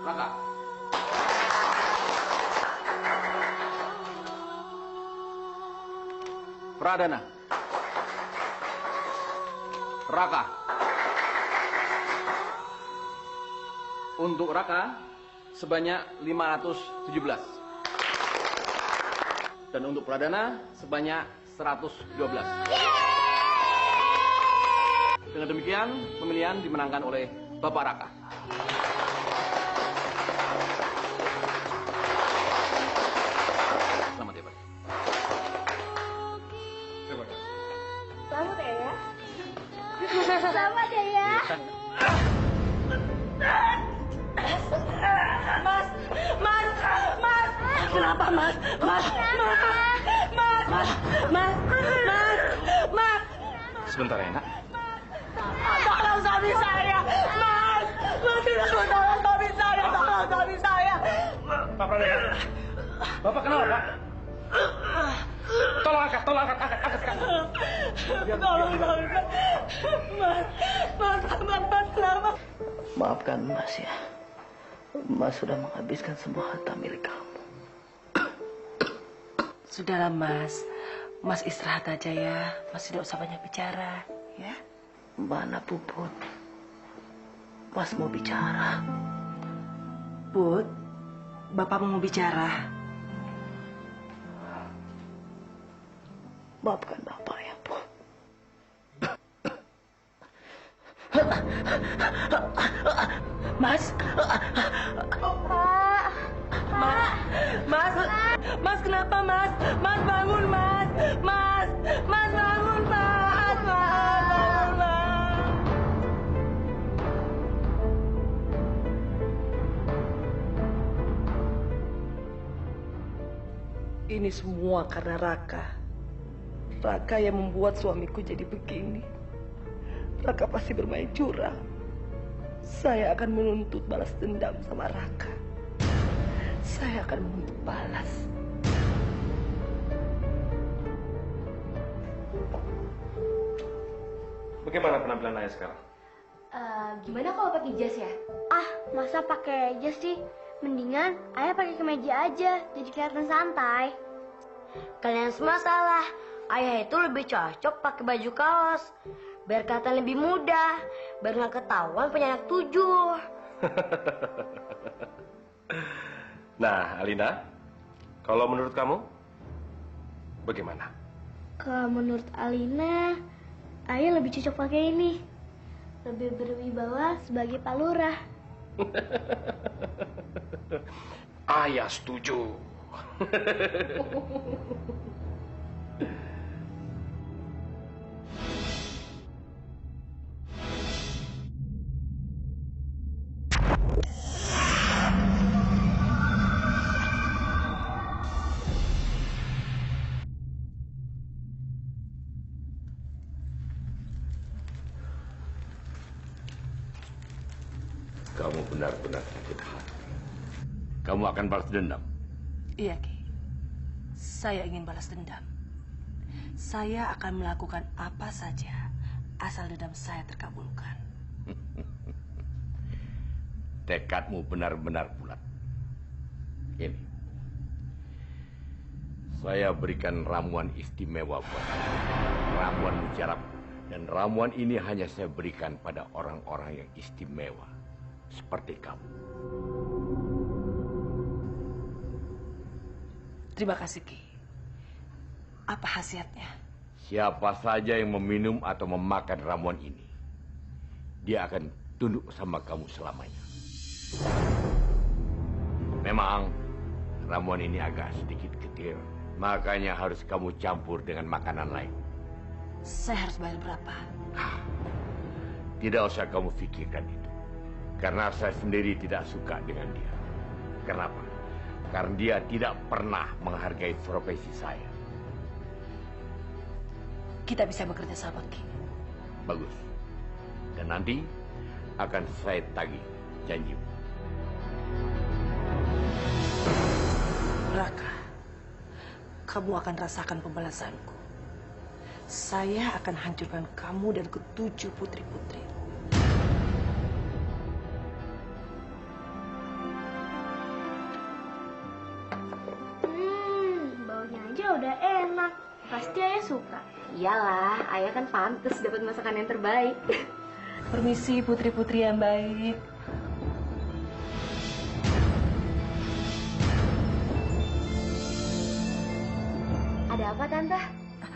Raka. Pradana. Raka. Untuk Raka sebanyak 517. Dan untuk Pradana sebanyak 112. Dengan demikian, pemilihan dimenangkan oleh Bapak Raka. Selamat ya, Pak. Terima kasih. Selamat ya. Selamat ya. Mas, Mas, Mas, kenapa Mas? Mas, Mas, Mas. Sebentar ya, Nak. Tolong suami saya, Mas. Tolong suami saya, tolong suami saya. Pak Pradana. Bapak kenapa, Pak? Tolong angkat sekarang. Tolong suami saya. Mas, selamat. Maafkan Mas ya. Mas sudah menghabiskan semua harta milik kamu. Sudahlah Mas, Mas istirahat aja ya. Mas tidak usah banyak bicara, ya. Mana Puput? Mas mau bicara. Put, Bapak mau bicara. Maafkan Bapak ya, Put. Mas, Mas kenapa Mas? Mas bangun Mas, Mas bangun Mas, bangun Mas. Ini semua karena Raka. Raka yang membuat suamiku jadi begini. Raka pasti bermain curang. Saya akan menuntut balas dendam sama Raka. Saya akan menuntut balas. Bagaimana penampilan Ayah sekarang? Gimana kalau pakai jas ya? Ah, masa pakai jas sih? Mendingan ayah pakai kemeja aja, jadi kelihatan santai. Kalian semua salah. Ayah itu lebih cocok pakai baju kaos, biar kelihatan lebih muda, biar nggak ketahuan punya anak 7. Nah, Alina, kalau menurut kamu, bagaimana? Kalau menurut Alina, ayah lebih cocok pakai ini. Lebih berwibawa sebagai Pak Lurah. Ayah setuju. Kamu benar-benar sakit hati. Kamu akan balas dendam. Iya, Ki. Saya ingin balas dendam. Saya akan melakukan apa saja asal dendam saya terkabulkan. Tekadmu benar-benar bulat. Ini. Saya berikan ramuan istimewa buat kamu. Ramuan mujarab. Dan ramuan ini hanya saya berikan pada orang-orang yang istimewa. Seperti kamu. Terima kasih, Ki. Apa khasiatnya? Siapa saja yang meminum atau memakan ramuan ini, dia akan tunduk sama kamu selamanya. Memang ramuan ini agak sedikit getir, makanya harus kamu campur dengan makanan lain. Saya harus bayar berapa? Tidak usah kamu pikirkan itu. Karena saya sendiri tidak suka dengan dia. Kenapa? Karena dia tidak pernah menghargai profesi saya. Kita bisa bekerja sama, Ki. Bagus. Dan nanti akan saya tagih janji. Raka, kamu akan rasakan pembalasanku. Saya akan hancurkan kamu dan ke-7 putri-putri. udah enak. Pasti ayah suka. Iyalah, ayah kan pantas dapat masakan yang terbaik. Permisi putri-putri yang baik. Ada apa, Tante?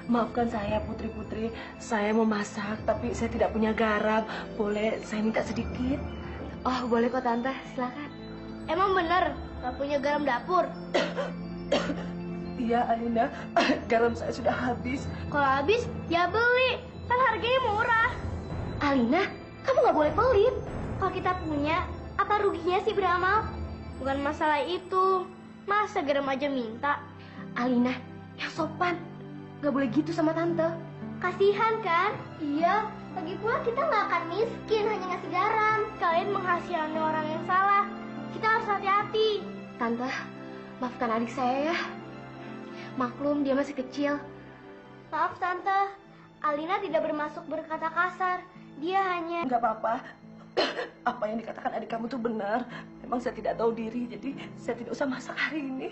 Maafkan saya putri-putri, saya mau masak tapi saya tidak punya garam. Boleh saya minta sedikit? Oh, boleh kok, Tante. Silakan. Emang bener gak punya garam dapur? Iya, Alina. Garam saya sudah habis. Kalau habis, ya beli. Kan harganya murah. Alina, kamu gak boleh pelit. Kalau kita punya, apa ruginya sih beramal? Bukan masalah itu. Masa garam aja minta? Alina, yang sopan. Gak boleh gitu sama tante. Kasihan kan? Iya. Lagi pula kita gak akan miskin hanya ngasih garam. Kalian menghasihani orang yang salah. Kita harus hati-hati. Tante, maafkan adik saya ya. Maklum, dia masih kecil. Maaf, Tante. Alina tidak bermaksud berkata kasar. Dia hanya... Enggak apa-apa. Apa yang dikatakan adik kamu tuh benar. Memang saya tidak tahu diri, jadi saya tidak usah masak hari ini.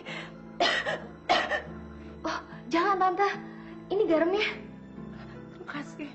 Oh, jangan, Tante. Ini garamnya. Terima kasih.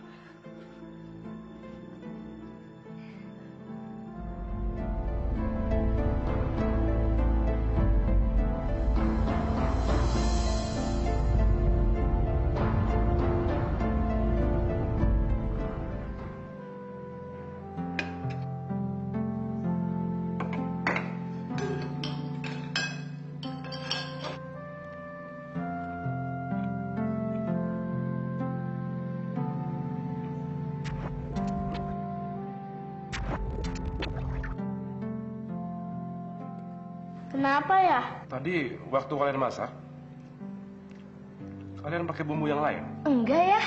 Kenapa ya? Tadi waktu kalian masak, kalian pakai bumbu yang lain? Enggak ya.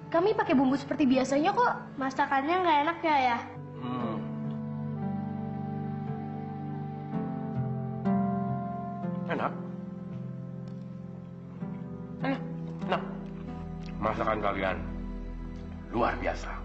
Kami pakai bumbu seperti biasanya kok. Masakannya nggak enak ya? Enak. Nah, masakan kalian luar biasa.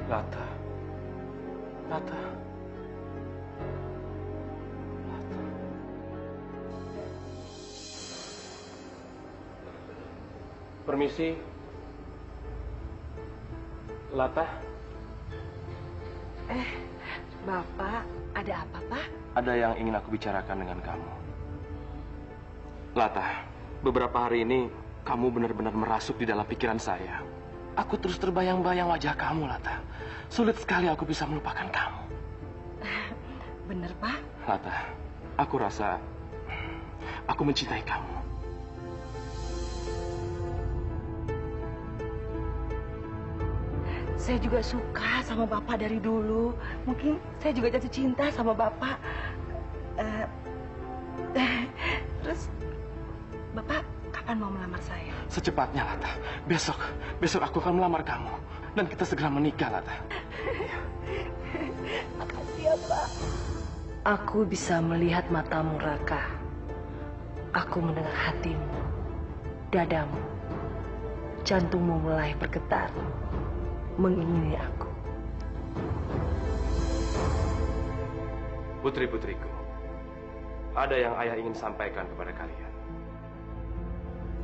Lata. Lata. Lata. Permisi. Lata. Bapak, ada apa, Pak? Ada yang ingin aku bicarakan dengan kamu. Lata, beberapa hari ini kamu benar-benar merasuk di dalam pikiran saya. Aku terus terbayang-bayang wajah kamu, Lata. Sulit sekali aku bisa melupakan kamu. Bener, Pak? Lata, aku rasa aku mencintai kamu. Saya juga suka sama Bapak dari dulu. Mungkin saya juga jatuh cinta sama Bapak. Terus, Bapak kapan mau melamar saya? Secepatnya, Lata. Besok aku akan melamar kamu. Dan kita segera menikah, Lata. Makasih ya, Pak. Aku bisa melihat matamu, Raka. Aku mendengar hatimu, dadamu, jantungmu mulai bergetar, mengingini aku. Putri-putriku, ada yang ayah ingin sampaikan kepada kalian.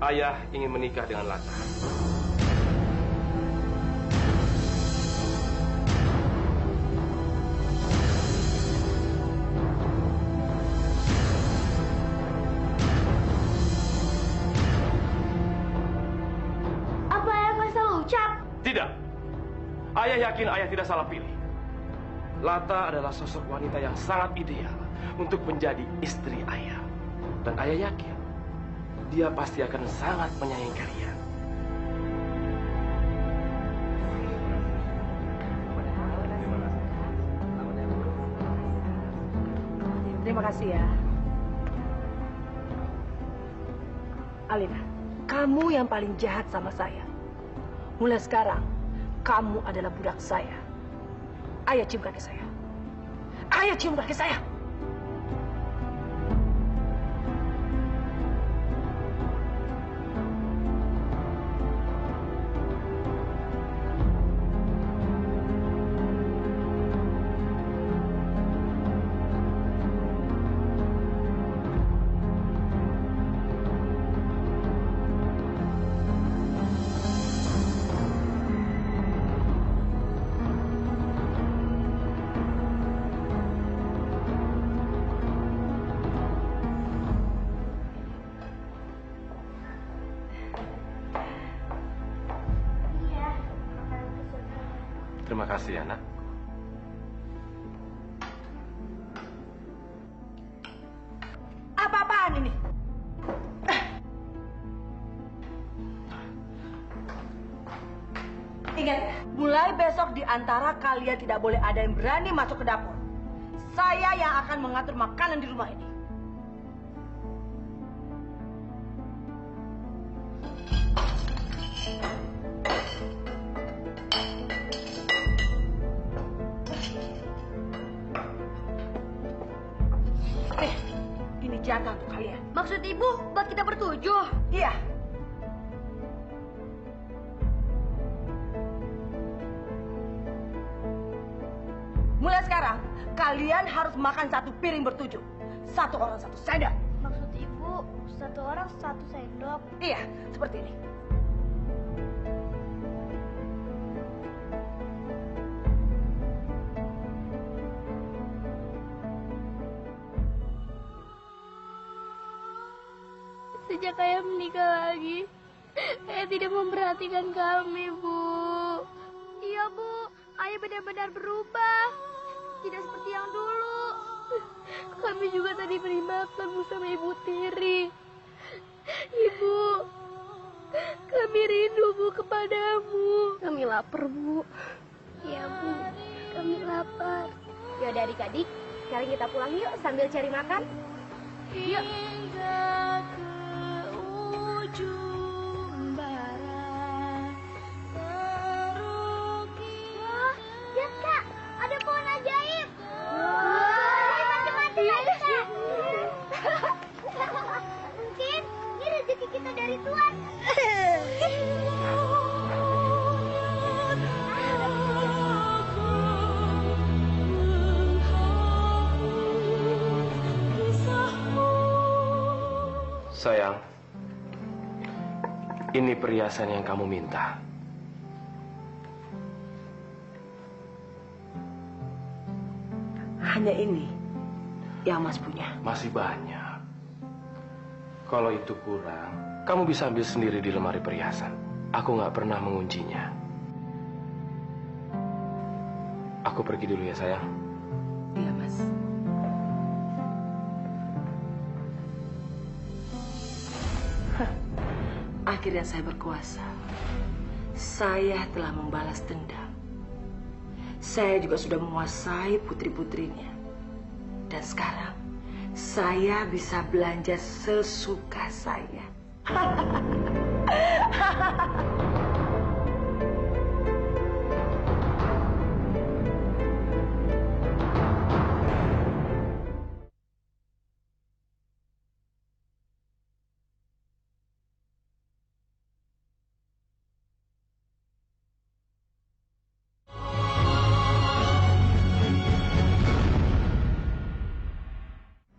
Ayah ingin menikah dengan Lata. Apa ayah nggak salah ucap? Tidak. Ayah yakin ayah tidak salah pilih. Lata adalah sosok wanita yang sangat ideal untuk menjadi istri ayah. Dan ayah yakin dia pasti akan sangat menyayangi kalian. Terima kasih ya. Alina, kamu yang paling jahat sama saya. Mulai sekarang, kamu adalah budak saya. Ayo cium kaki saya. Ayo cium kaki saya. Terima kasih, anak. Apa-apaan ini? Ingat ya, mulai besok di antara kalian tidak boleh ada yang berani masuk ke dapur. Saya yang akan mengatur makanan di rumah ini. Ini jatah untuk kalian. Maksud ibu buat kita bertujuh? Iya. Mulai sekarang, kalian harus makan satu piring bertujuh. Satu orang satu sendok. Maksud ibu satu orang satu sendok? Iya, seperti ini. Sejak ayah menikah lagi, ayah tidak memperhatikan kami, Bu. Iya, Bu. Ayah benar-benar berubah. Tidak seperti yang dulu. Kami juga tadi beri makan bersama Ibu Tiri. Ibu, kami rindu, Bu, kepadamu. Kami lapar, Bu. Iya, Bu. Kami lapar. Ya udah adik-adik, sekarang kita pulang yuk sambil cari makan. Yuk. Lihat Kak, ada pohon ajaib. Macam-macam. Mungkin ini rezeki kita dari Tuhan. Sayang, ini perhiasan yang kamu minta. Hanya ini yang Mas punya. Masih banyak. Kalau itu kurang, kamu bisa ambil sendiri di lemari perhiasan. Aku nggak pernah menguncinya. Aku pergi dulu ya, sayang. Iya, Mas. Akhirnya saya berkuasa. Saya telah membalas dendam. Saya juga sudah menguasai putri-putrinya. Dan sekarang, saya bisa belanja sesuka saya.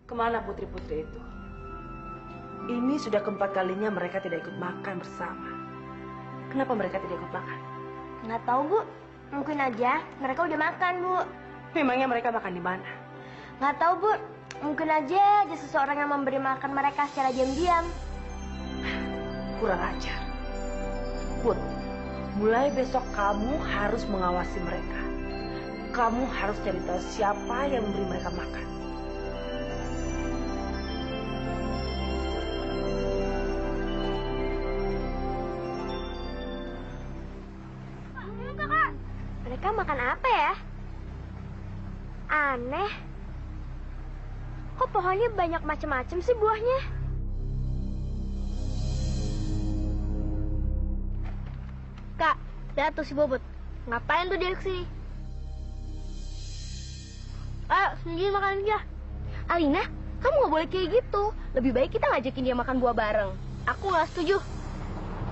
Kemana putri-putri itu? Ini sudah keempat kalinya mereka tidak ikut makan bersama. Kenapa mereka tidak ikut makan? Nggak tahu, Bu. Mungkin aja mereka udah makan, Bu. Memangnya mereka makan di mana? Nggak tahu, Bu. Mungkin aja ada seseorang yang memberi makan mereka secara diam-diam. Kurang ajar. Put, mulai besok kamu harus mengawasi mereka. Kamu harus cari tahu siapa yang memberi mereka makan. apa ya? Aneh. Kok pohonnya banyak macam-macam sih buahnya? Kak, lihat tuh si Bobot. Ngapain tuh dia kesini? Ayo, sendiri makan aja. Alina, kamu nggak boleh kayak gitu. Lebih baik kita ngajakin dia makan buah bareng. Aku nggak setuju.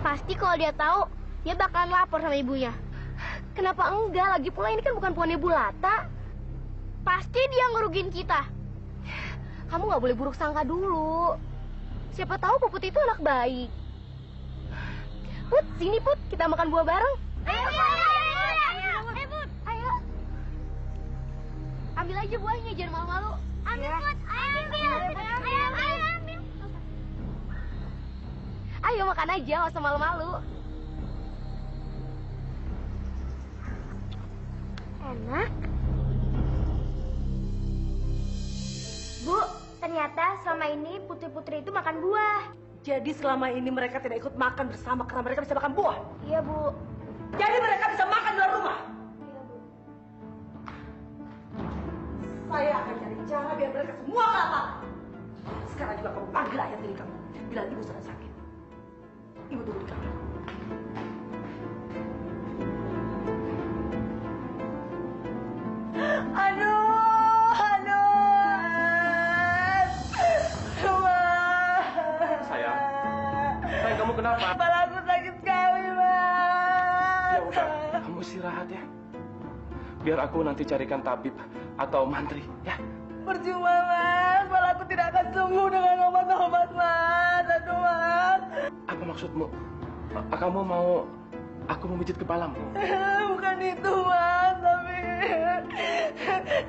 Pasti kalau dia tahu, dia bakalan lapor sama ibunya. Kenapa enggak? Lagi pula ini kan bukan pohon Ibu Lata. Pasti dia ngerugiin kita. Kamu nggak boleh buruk sangka dulu. Siapa tahu Puput itu anak baik. Put, sini Put, kita makan buah bareng. Ayo, Put. Ayo. Ambil aja buahnya, jangan malu-malu. Ambil, Put. Ambil. Ayo makan aja, nggak usah malu-malu. Enak. Bu, ternyata selama ini putri-putri itu makan buah. Jadi selama ini mereka tidak ikut makan bersama karena mereka bisa makan buah. Iya, Bu. Jadi mereka bisa makan di luar rumah. Iya, Bu. Saya akan cari cara biar mereka semua kelaparan. Sekarang juga kamu panggil ayah tiri kamu. Bilang ibu sedang sakit. Ibu tunggu di kamar. Aduh. Sayang, kamu kenapa? Kepala aku sakit sekali, Mas. Ya udah, kamu istirahat ya. Biar aku nanti carikan tabib atau mantri, ya. Percuma, Mas. Kepala aku tidak akan sembuh dengan obat-obat, Mas. Aduh, Mas. Apa maksudmu? Kamu mau aku memijit kepalamu? Bukan itu, Mas. Tapi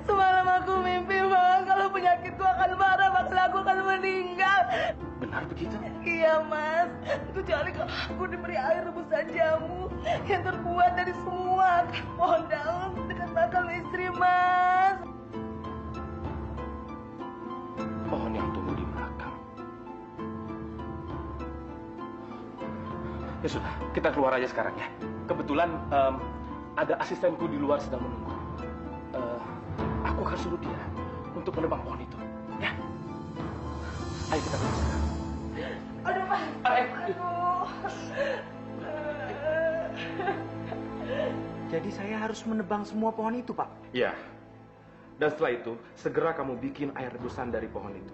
semalam aku mimpi, Mas. Kalau penyakitku akan parah, maka aku akan meninggal. Benar begitu? Iya, Mas. Kecuali kalau aku diberi air rebusan jamu yang terbuat dari semua pohon daun dekat makam istri, Mas. Pohon yang tumbuh di makam. Ya sudah, kita keluar aja sekarang ya. Kebetulan ada asistenku di luar sedang menunggu. Aku akan suruh dia untuk menebang pohon itu. Ya. Ayo kita keluar sekarang. Aduh, Mas. Aduh. Jadi saya harus menebang semua pohon itu, Pak? Ya. Dan setelah itu, segera kamu bikin air rebusan dari pohon itu.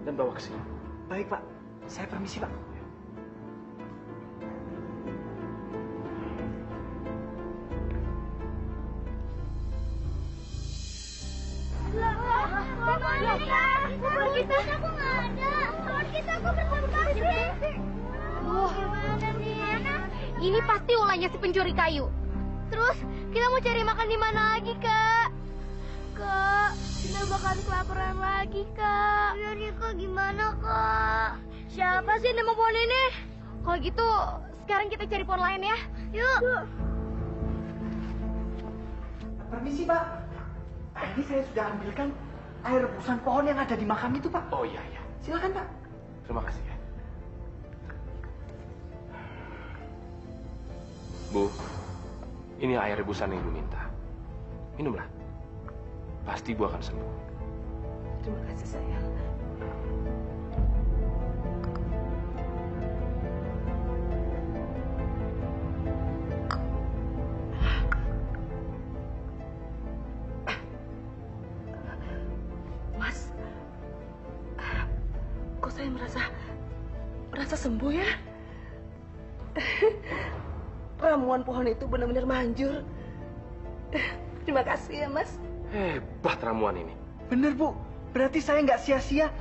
Dan bawa ke sini. Baik, Pak. Saya permisi, Pak. Ini pasti ulahnya si pencuri kayu. Terus kita mau cari makan di mana lagi, Kak? Kak, kita bakalan kelaparan lagi, Kak. Ya, Rika, gimana, Kak? Siapa sih nama pohon ini? Kalau gitu, sekarang kita cari pohon lain ya. Yuk. Permisi, Pak. Ini saya sudah ambilkan air rebusan pohon yang ada di makam itu, Pak. Oh iya, iya. Silakan, Pak. Terima kasih ya. Bu, ini air rebusan yang Ibu minta. Minumlah. Pasti Ibu akan sembuh. Terima kasih, sayang. Mas, kok saya merasa sembuh ya? Ramuan pohon itu benar-benar manjur. Terima kasih ya, Mas. Hebat ramuan ini. Bener, Bu. Berarti saya nggak sia-sia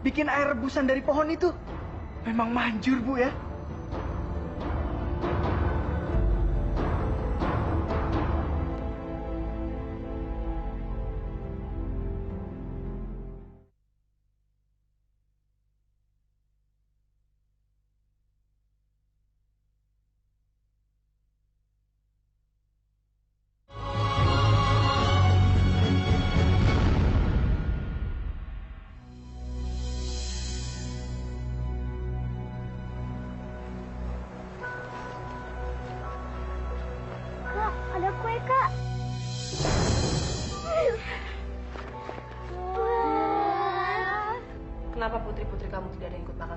bikin air rebusan dari pohon itu. Memang manjur, Bu, ya.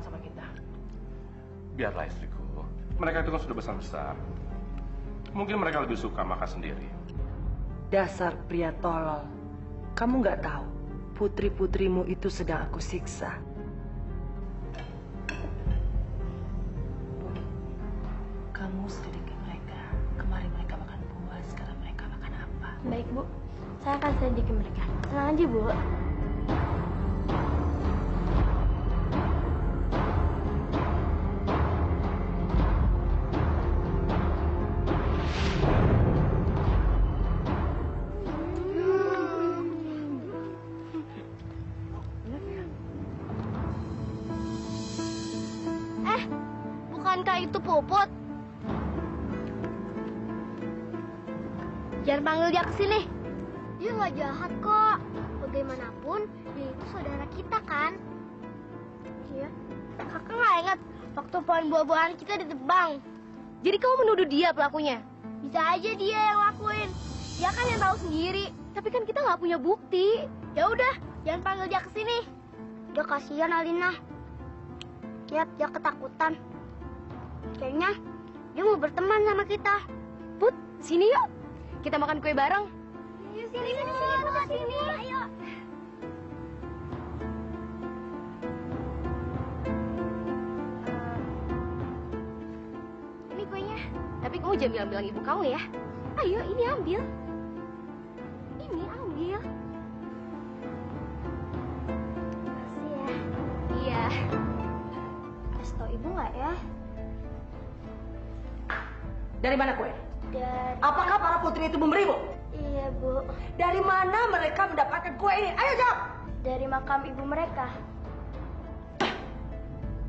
sama kita. Biarlah istriku. Mereka itu kan sudah besar-besar. Mungkin mereka lebih suka makan sendiri. Dasar pria tolol. Kamu nggak tahu, putri-putrimu itu sedang aku siksa. Bu, kamu selidiki mereka. Kemarin mereka makan buah, sekarang mereka makan apa? Baik, Bu. Saya akan selidiki mereka. Tenang aja, Bu. Bukankah itu Puput? Jangan panggil dia ke sini. Dia nggak jahat kok. Bagaimanapun, dia itu saudara kita kan? Iya. Kakak nggak ingat waktu pohon buah-buahan kita ditebang. Jadi kamu menuduh dia pelakunya? Bisa aja dia yang lakuin. Dia kan yang tahu sendiri. Tapi kan kita nggak punya bukti. Ya udah, jangan panggil dia ke sini. Udah kasihan Alina. Lihat dia ketakutan. Kayaknya dia mau berteman sama kita. Put, sini yuk. Kita makan kue bareng. Yuk sini, sini. Ayo. Ini kuenya. Tapi kamu jangan bilang-bilang ibu kamu ya. Ayo, ini ambil. Ini ambil. Makasih ya. Iya. Kasih tau ibu nggak ya? Dari mana kue? Dari... Apakah para putri itu memberimu? Iya, Bu. Dari mana mereka mendapatkan kue ini? Ayo jawab! Dari makam ibu mereka.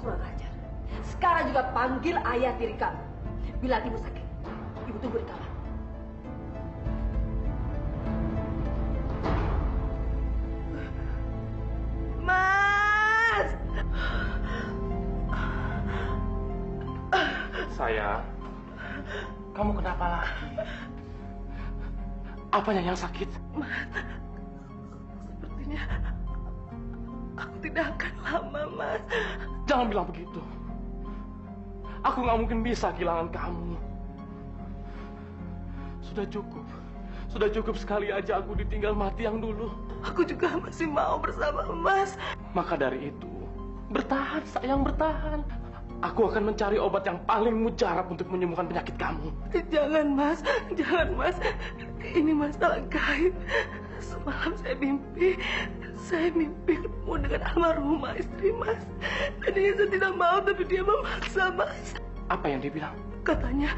Kurang ajar. Sekarang juga panggil ayah tiri kamu. Bila ibu sakit, ibu tunggu di kamar. Mas! Sayang, kamu kenapa lagi? Apanya yang sakit? Sepertinya aku tidak akan lama, Mas. Jangan bilang begitu. Aku nggak mungkin bisa kehilangan kamu. Sudah cukup. Sudah cukup sekali aja aku ditinggal mati yang dulu. Aku juga masih mau bersama Mas. Maka dari itu, bertahan sayang, bertahan. Aku akan mencari obat yang paling mujarab untuk menyembuhkan penyakit kamu. Jangan, Mas. Jangan, Mas. Ini masalah gaib. Semalam saya mimpi ketemu dengan almarhumah istri Mas. Tadinya saya tidak mau, tapi dia memaksa, Mas. Apa yang dia bilang? Katanya,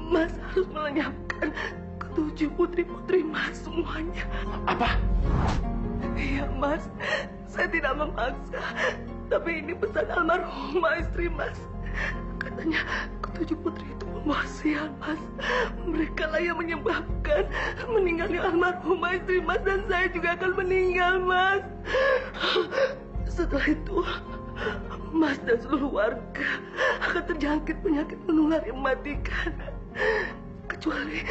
Mas harus melenyapkan ketujuh putri-putri Mas semuanya. Apa? Iya, Mas. Saya tidak memaksa. Tapi ini pesan almarhumah istri Mas. Katanya ketujuh putri itu membawa sial, Mas. Mereka lah yang menyebabkan meninggalnya almarhumah istri Mas, dan saya juga akan meninggal, Mas. Setelah itu, Mas dan seluruh warga akan terjangkit penyakit menular yang mematikan. Kecuali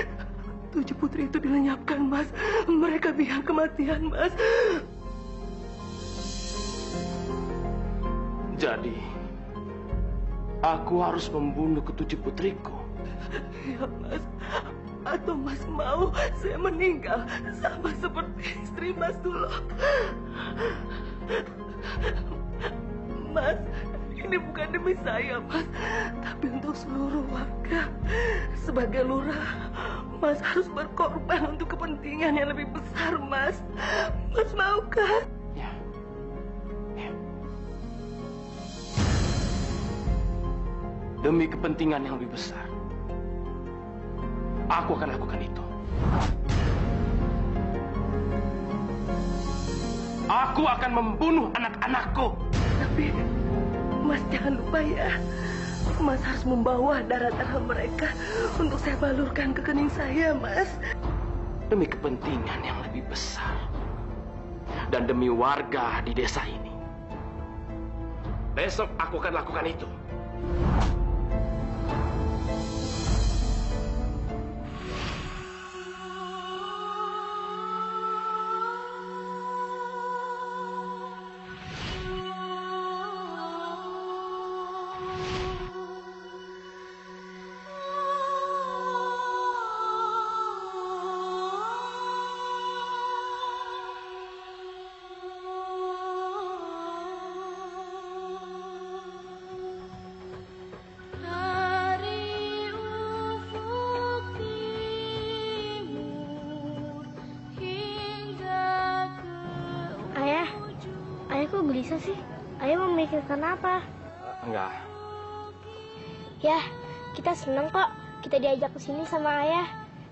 tujuh putri itu dilenyapkan, Mas. Mereka biar kematian, Mas. Jadi, aku harus membunuh ketujuh putriku. Ya, Mas. Atau Mas mau saya meninggal sama seperti istri Mas dulu. Mas, ini bukan demi saya, Mas. Tapi untuk seluruh warga. Sebagai lurah, Mas harus berkorban untuk kepentingan yang lebih besar, Mas. Mas mau kan? Ya. Ya. Demi kepentingan yang lebih besar, aku akan lakukan itu. Aku akan membunuh anak-anakku. Tapi, Mas jangan lupa ya. Mas harus membawa darah-darah mereka untuk saya balurkan ke kening saya, Mas. Demi kepentingan yang lebih besar. Dan demi warga di desa ini. Besok aku akan lakukan itu. Ayah kok gelisah sih? Ayah memikirkan apa? Enggak. Ya, kita seneng kok kita diajak ke sini sama ayah.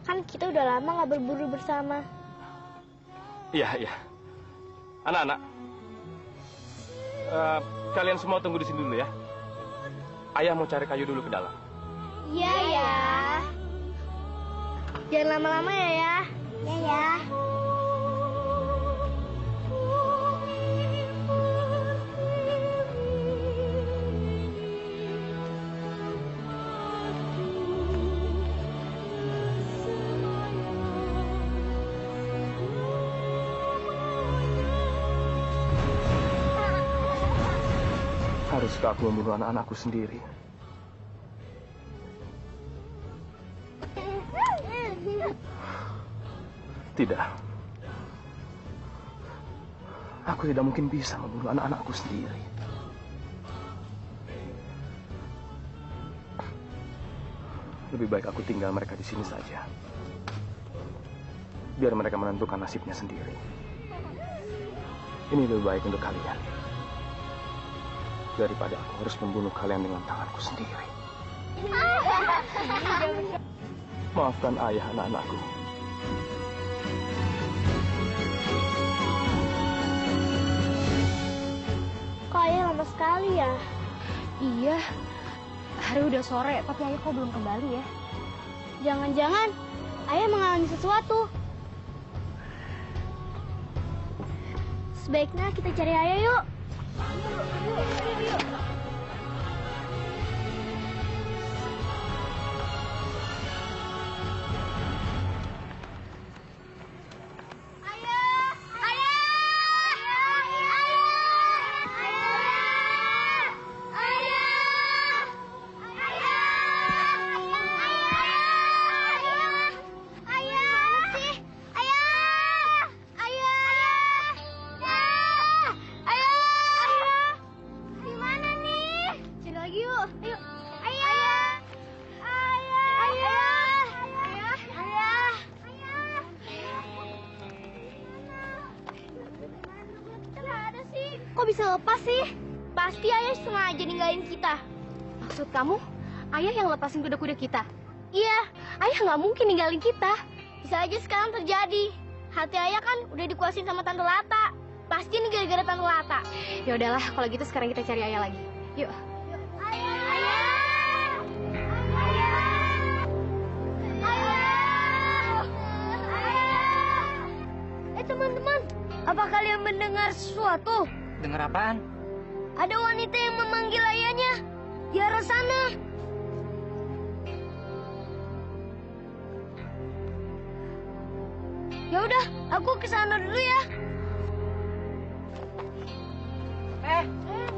Kan kita udah lama nggak berburu bersama. Iya. Anak-anak, kalian semua tunggu di sini dulu ya. Ayah mau cari kayu dulu ke dalam. Iya ya. Jangan lama-lama ya ya. Iya ya. Haruskah aku membunuh anak-anakku sendiri? Tidak. Aku tidak mungkin bisa membunuh anak-anakku sendiri. Lebih baik aku tinggal mereka di sini saja. Biar mereka menentukan nasibnya sendiri. Ini lebih baik untuk kalian. Daripada aku harus membunuh kalian dengan tanganku sendiri. Maafkan ayah anak-anakku. Kok ayah lama sekali ya? Iya, hari udah sore, tapi ayah kok belum kembali ya? Jangan-jangan ayah mengalami sesuatu. Sebaiknya kita cari ayah yuk. Yuk. Kok bisa lepas sih? Pasti ayah sengaja ninggalin kita. Maksud kamu, ayah yang lepasin kuda-kuda kita? Iya, Ayah nggak mungkin ninggalin kita. bisa aja sekarang terjadi. Hati ayah kan udah dikuasain sama Tante Lata. Pasti ini gara-gara Tante Lata. Ya udahlah, kalau gitu sekarang kita cari ayah lagi. Yuk. Teman-teman, apa kalian mendengar sesuatu? Dengar apaan? Ada wanita yang memanggil ayahnya di arah sana. Ya udah, aku ke sana dulu ya.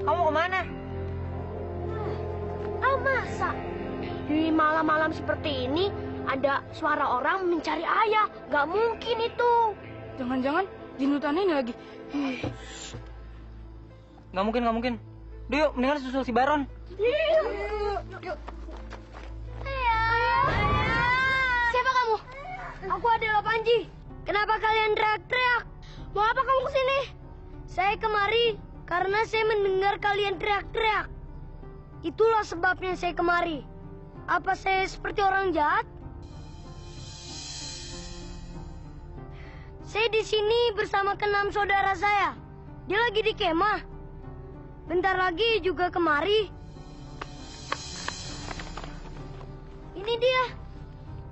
Kamu kemana? Masa di malam-malam seperti ini ada suara orang mencari ayah? Gak mungkin itu. Jangan-jangan jin hutan ini lagi. Nggak mungkin. Yuk, mendingan susul si Baron. Yuk. Siapa kamu? Aku adalah Panji. Kenapa kalian teriak-teriak? Mau apa kamu kesini? Saya kemari karena saya mendengar kalian teriak-teriak. Itulah sebabnya saya kemari. Apa saya seperti orang jahat? Saya di sini bersama ke-6 saudara saya. Dia lagi di kemah. Bentar lagi juga kemari. Ini dia.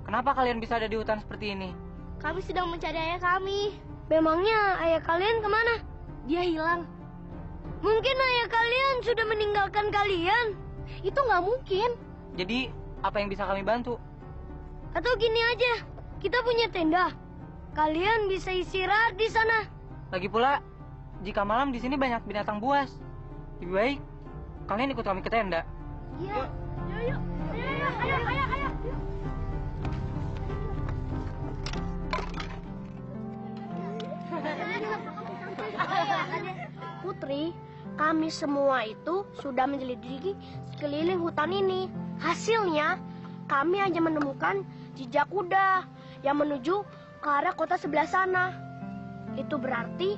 Kenapa kalian bisa ada di hutan seperti ini? Kami sedang mencari ayah kami. Memangnya ayah kalian kemana? Dia hilang. Mungkin ayah kalian sudah meninggalkan kalian. Itu nggak mungkin. Jadi, apa yang bisa kami bantu? Atau gini aja, kita punya tenda. Kalian bisa istirahat di sana. Lagi pula, jika malam di sini banyak binatang buas. Lebih baik, kalian ikut kami ke tenda. Iya. Yuk. Ayo. Putri, kami semua itu sudah menyelidiki sekeliling hutan ini. Hasilnya, kami hanya menemukan jejak kuda yang menuju ke arah kota sebelah sana. Itu berarti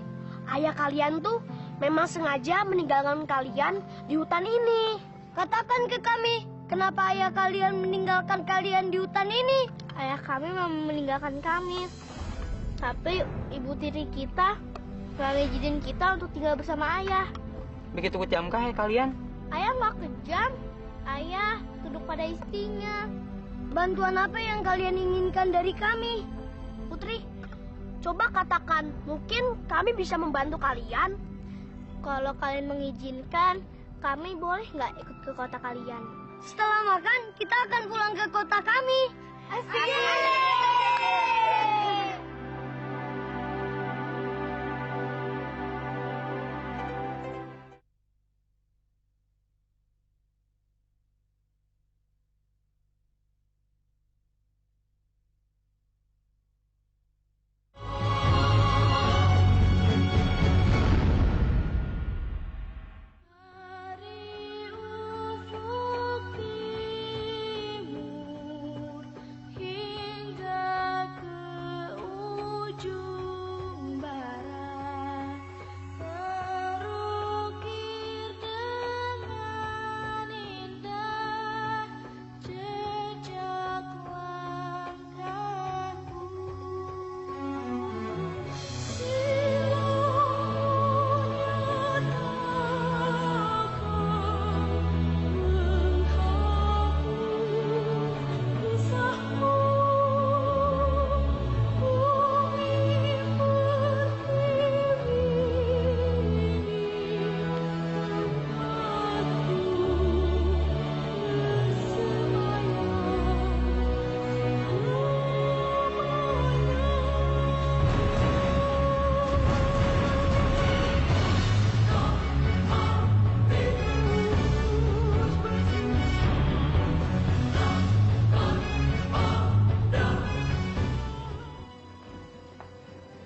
ayah kalian tuh memang sengaja meninggalkan kalian di hutan ini. Katakan ke kami, kenapa ayah kalian meninggalkan kalian di hutan ini? Ayah kami memang meninggalkan kami. Tapi ibu tiri kita nggak ngizinin kita untuk tinggal bersama ayah. Begitu kejamkah ya kalian? Ayah nggak kejam. Ayah duduk pada istrinya. Bantuan apa yang kalian inginkan dari kami? Putri, coba katakan, mungkin kami bisa membantu kalian. Kalau kalian mengizinkan, kami boleh nggak ikut ke kota kalian? Setelah makan, kita akan pulang ke kota kami. Asik!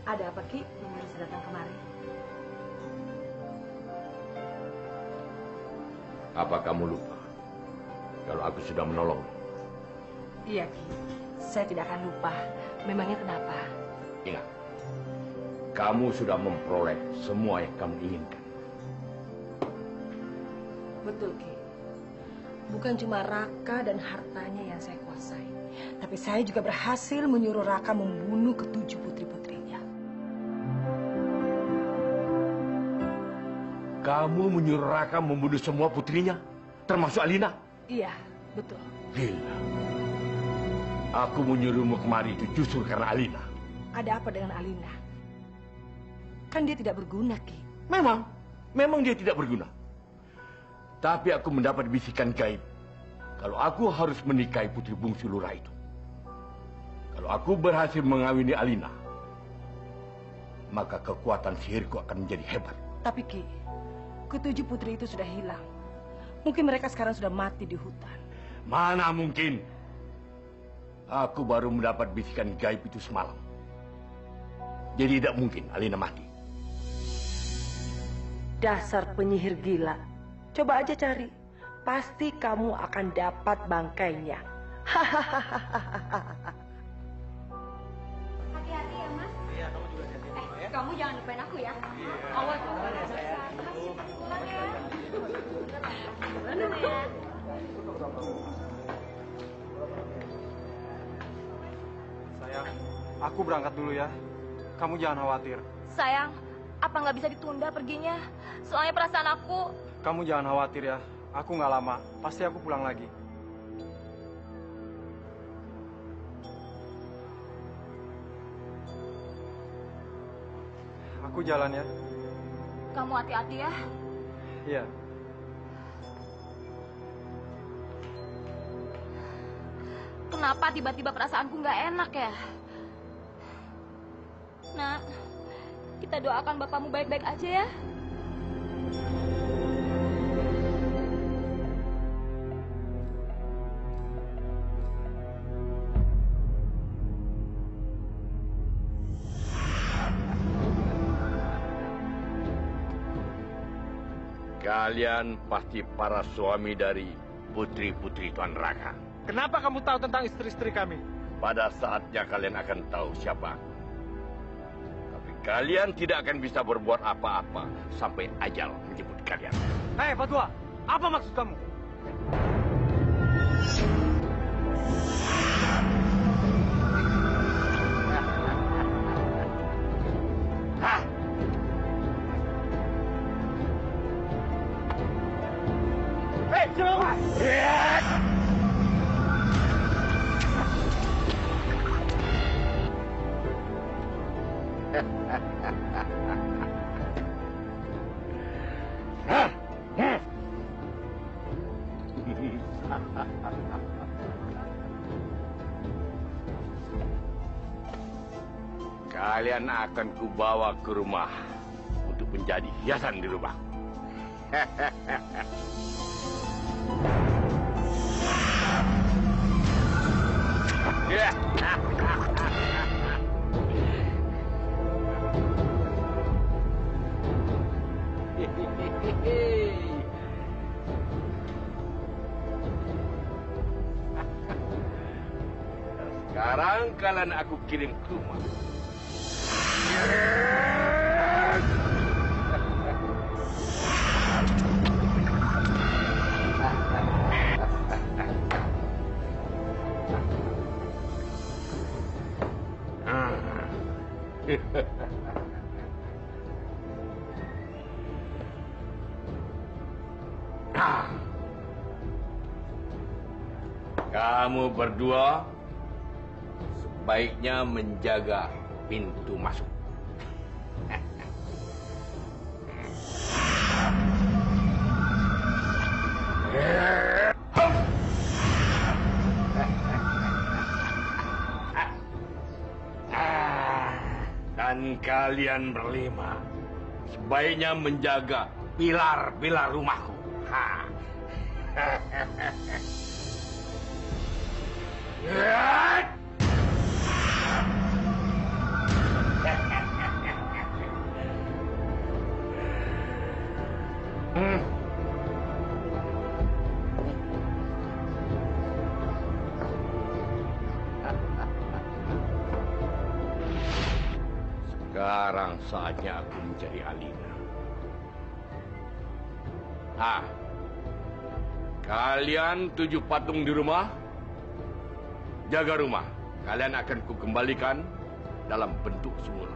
Ada apa, Ki? Bisa datang kemari. Apa kamu lupa kalau aku sudah menolong? Iya, Ki. Saya tidak akan lupa. Memangnya kenapa? Ingat, kamu sudah memperoleh semua yang kamu inginkan. Betul, Ki. Bukan cuma Raka dan hartanya yang saya kuasai, tapi saya juga berhasil menyuruh Raka membunuh ketujuh putri-putrinya. Kamu menyuruh Raka membunuh semua putrinya, termasuk Alina? Iya, betul. Gila. Aku menyuruhmu kemari itu justru karena Alina. Ada apa dengan Alina? Kan dia tidak berguna, Ki. Memang dia tidak berguna. Tapi aku mendapat bisikan gaib kalau aku harus menikahi putri bungsu lurah itu. Kalau aku berhasil mengawini Alina, maka kekuatan sihirku akan menjadi hebat. Tapi, Ki, ketujuh putri itu sudah hilang. Mungkin mereka sekarang sudah mati di hutan. Mana mungkin? Aku baru mendapat bisikan gaib itu semalam. Jadi tidak mungkin Alina mati. Dasar penyihir gila. Coba aja cari. Pasti kamu akan dapat bangkainya. Hati-hati ya, Mas. Iya, kamu juga hati-hati ya. Kamu jangan lupain aku ya. Awas ya, sayang. Pulang ya. Sayang, aku berangkat dulu ya. Kamu jangan khawatir. Sayang, apa nggak bisa ditunda perginya? Soalnya perasaan aku... Kamu jangan khawatir ya. Aku nggak lama. Pasti aku pulang lagi. Aku jalan ya. Kamu hati-hati ya. Iya. Kenapa tiba-tiba perasaanku nggak enak ya? Nak, kita doakan bapakmu baik-baik aja ya. Kalian pasti para suami dari putri-putri Tuan Raka. Kenapa kamu tahu tentang istri-istri kami? Pada saatnya kalian akan tahu siapa aku. Tapi Kalian tidak akan bisa berbuat apa-apa sampai ajal menjemput kalian. Hei, Fatua, apa maksud kamu? Hei, jangan! Kalian akan kubawa ke rumah untuk menjadi hiasan di rumah. Sekarang kalian aku kirim ke rumah. Kamu berdua sebaiknya menjaga pintu masuk. Dan kalian berlima sebaiknya menjaga pilar-pilar rumahku. Sekarang saatnya aku mencari Alina. Kalian 7 patung di rumah, jaga rumah. Kalian akan kukembalikan dalam bentuk semula.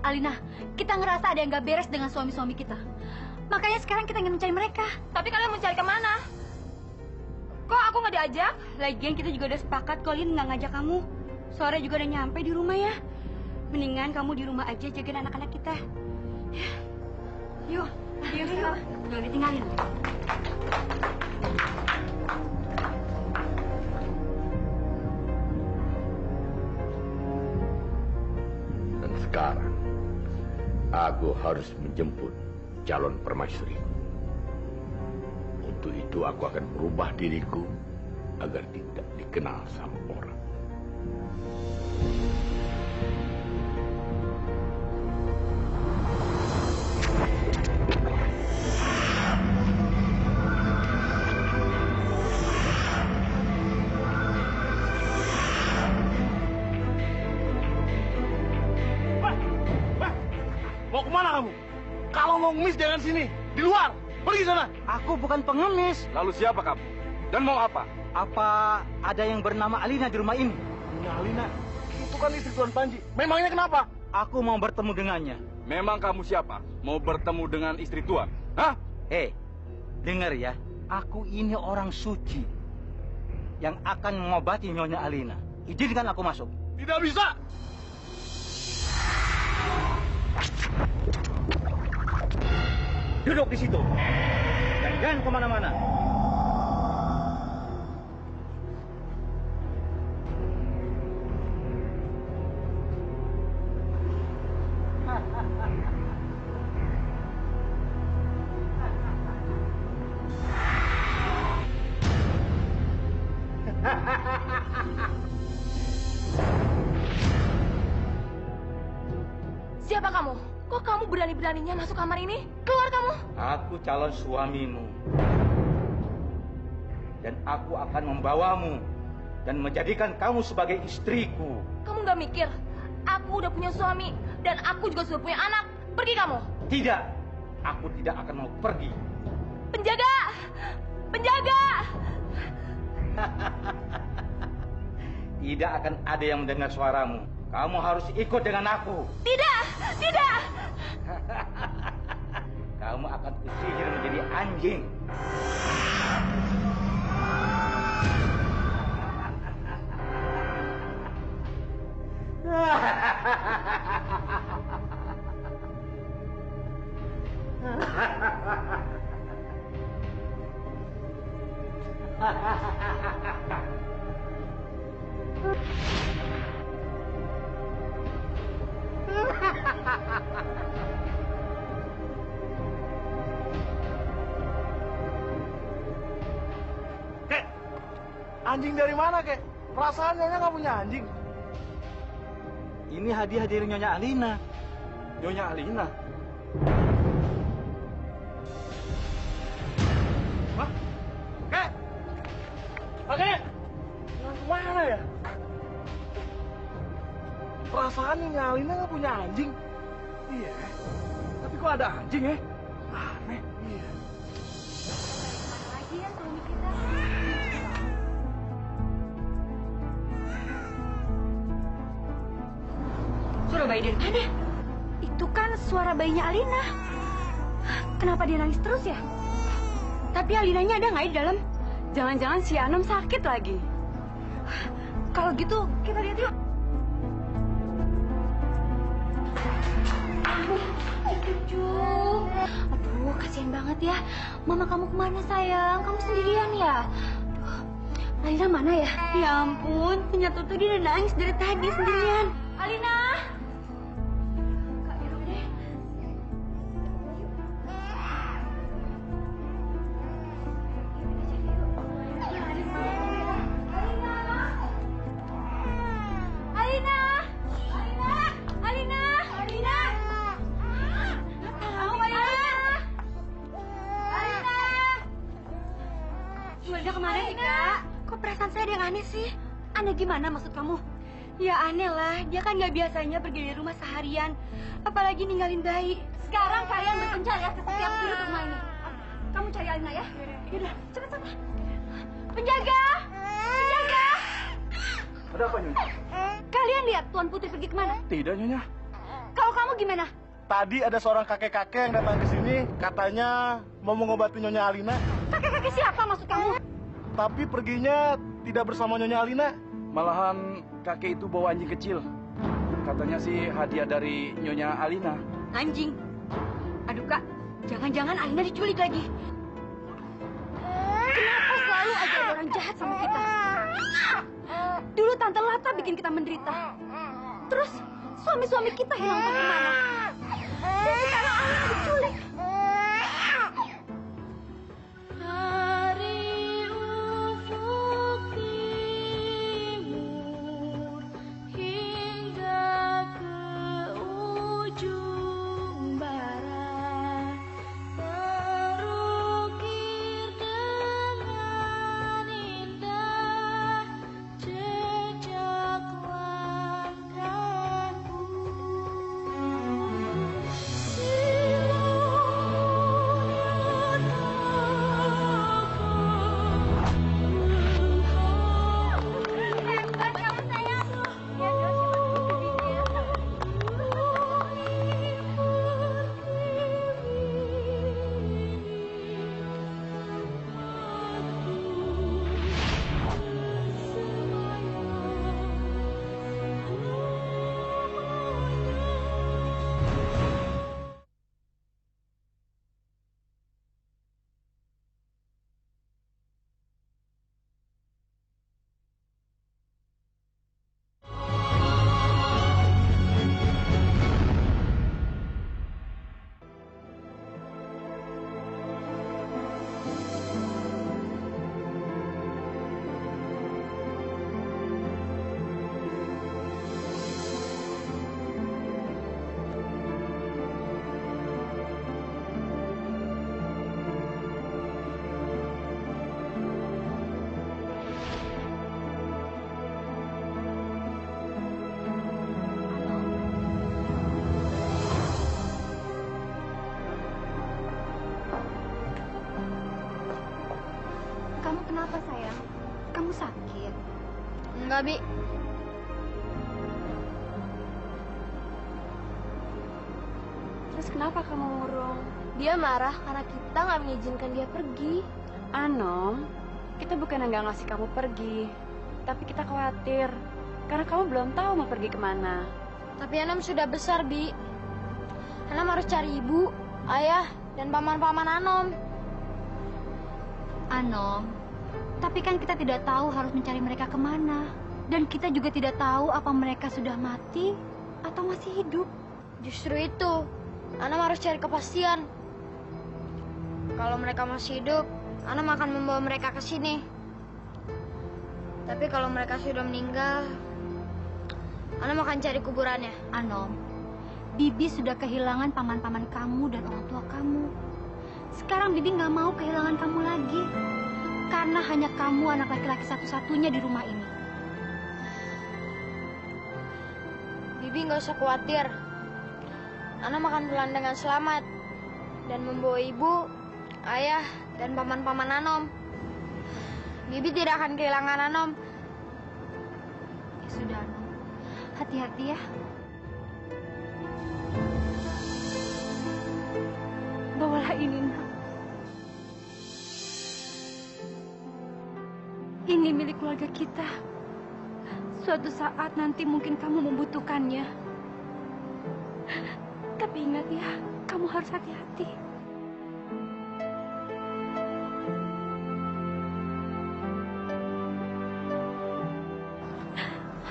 Alina, kita ngerasa ada yang gak beres dengan suami-suami kita. Makanya sekarang kita ingin mencari mereka. Tapi kalian mencari kemana? Kok aku nggak diajak? Lagian kita juga udah sepakat kalau Lin nggak ngajak kamu. Sore juga udah nyampe di rumah ya. Mendingan kamu di rumah aja jagain anak-anak kita. Yuk, yuk. Jangan ditinggalin. Dan sekarang aku harus menjemput calon permaisuriku. Untuk itu aku akan merubah diriku agar tidak dikenal sama orang. Mau kemana kamu? Kalau mau ngemis jangan sini, di luar. Pergi sana. Aku bukan pengemis. Lalu siapa kamu? Dan mau apa? Apa ada yang bernama Alina di rumah ini? Alina, itu kan istri Tuan Panji. Memangnya kenapa? Aku mau bertemu dengannya. Memang kamu siapa? Mau bertemu dengan istri Tuan? Hah? Dengar ya. Aku ini orang suci yang akan mengobati Nyonya Alina. Izinkan aku masuk. Tidak bisa. Duduk di situ. Dan jangan kemana-mana. Siapa kamu? Kok kamu berani-beraninya masuk kamar ini? Keluar kamu! Aku calon suamimu. Dan aku akan membawamu dan menjadikan kamu sebagai istriku. Kamu nggak mikir? Aku udah punya suami dan aku juga sudah punya anak. Pergi kamu! Tidak, aku tidak akan mau pergi. Penjaga! Penjaga! Tidak akan ada yang mendengar suaramu. Kamu harus ikut dengan aku. Tidak! Tidak! Kamu akan kusihir menjadi anjing. Kek, anjing dari mana, Kek? Perasaan Nyonya nggak punya anjing. Ini hadiah dari Nyonya Alina. Nyonya Alina? Hah? Kek! Kek! Mana ya? Perasaan Nyonya Alina nggak punya anjing. Iya. Tapi kok ada anjing ya? Aneh. Iya. Mana lagi ya suami kita? Suara bayi dari mana? Itu kan suara bayinya Alina. Kenapa dia nangis terus ya? Tapi Alinanya ada nggak di dalam? Jangan-jangan si Anom sakit lagi. Kalau gitu kita lihat yuk. Cucu, aduh kasihan banget ya. Mama kamu kemana sayang? Kamu sendirian ya? Aduh, Alina mana ya? Ya ampun, ternyata tuh dia udah nangis dari tadi sendirian. Alina! Kak, duduk deh. Alina! Alina! Alina! Alina! Tahu Alina! Alina! Gimana kemarin sih, Kak? Kok perasaan saya ada yang aneh sih? Aneh gimana maksud kamu? Ya aneh lah, dia kan nggak biasanya pergi dari rumah seharian. Apalagi ninggalin bayi. Sekarang kalian berpencar ya ke setiap sudut rumah ini. Kamu cari Alina ya? Yaudah, cepet-cepet. Penjaga! Penjaga! Ada apa, Nyonya? Kalian lihat Tuan Putri pergi kemana? Tidak, Nyonya. Kalau kamu gimana? Tadi ada seorang kakek-kakek yang datang ke sini, katanya mau mengobati Nyonya Alina, Kakek-kakek siapa maksud kamu? tapi perginya tidak bersama Nyonya Alina. Malahan kakek itu bawa anjing kecil. Katanya sih hadiah dari Nyonya Alina. Anjing. Aduh Kak, jangan-jangan Alina diculik lagi. Kenapa selalu aja ada orang jahat sama kita? Dulu Tante Lata bikin kita menderita. Terus suami-suami kita hilang entah kemana. Dan sekarang Alina diculik. Jejak langkahku Kenapa sayang? Kamu sakit? Enggak, Bi. Terus kenapa kamu murung? Dia marah karena kita nggak mengizinkan dia pergi. Anom, kita bukan nggak ngasih kamu pergi, tapi kita khawatir karena kamu belum tahu mau pergi kemana. Tapi Anom sudah besar, Bi. Anom harus cari ibu, ayah, dan paman-paman Anom. Anom, tapi kan kita tidak tahu harus mencari mereka kemana. Dan kita juga tidak tahu apa mereka sudah mati atau masih hidup. Justru itu, Anom harus cari kepastian. Kalau mereka masih hidup, Anom akan membawa mereka ke sini. Tapi kalau mereka sudah meninggal, Anom akan cari kuburannya. Anom, Bibi sudah kehilangan paman-paman kamu dan orang tua kamu. Sekarang Bibi nggak mau kehilangan kamu lagi. Karena hanya kamu anak laki-laki satu-satunya di rumah ini. Bibi nggak usah khawatir. Anom akan pulang dengan selamat dan membawa ibu, ayah, dan paman-paman Anom. Bibi tidak akan kehilangan Anom. Ya sudah, Anom. Hati-hati ya. Bawalah ini, Nak. Ini milik keluarga kita. Suatu saat nanti mungkin kamu membutuhkannya. Tapi ingat ya, kamu harus hati-hati.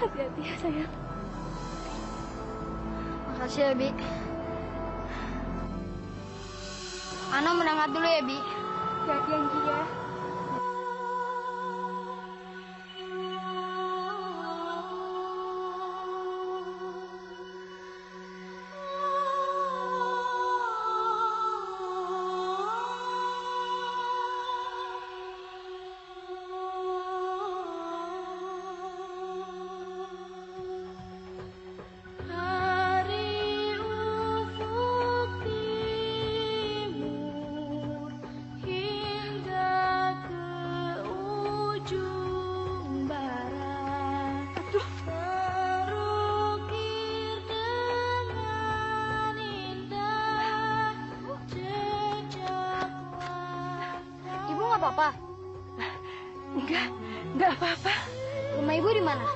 Hati-hati ya, sayang. Makasih ya, Bi. Anom berangkat dulu ya, Bi. Hati-hati ya. apa-apa? Enggak apa-apa. Rumah ibu di mana?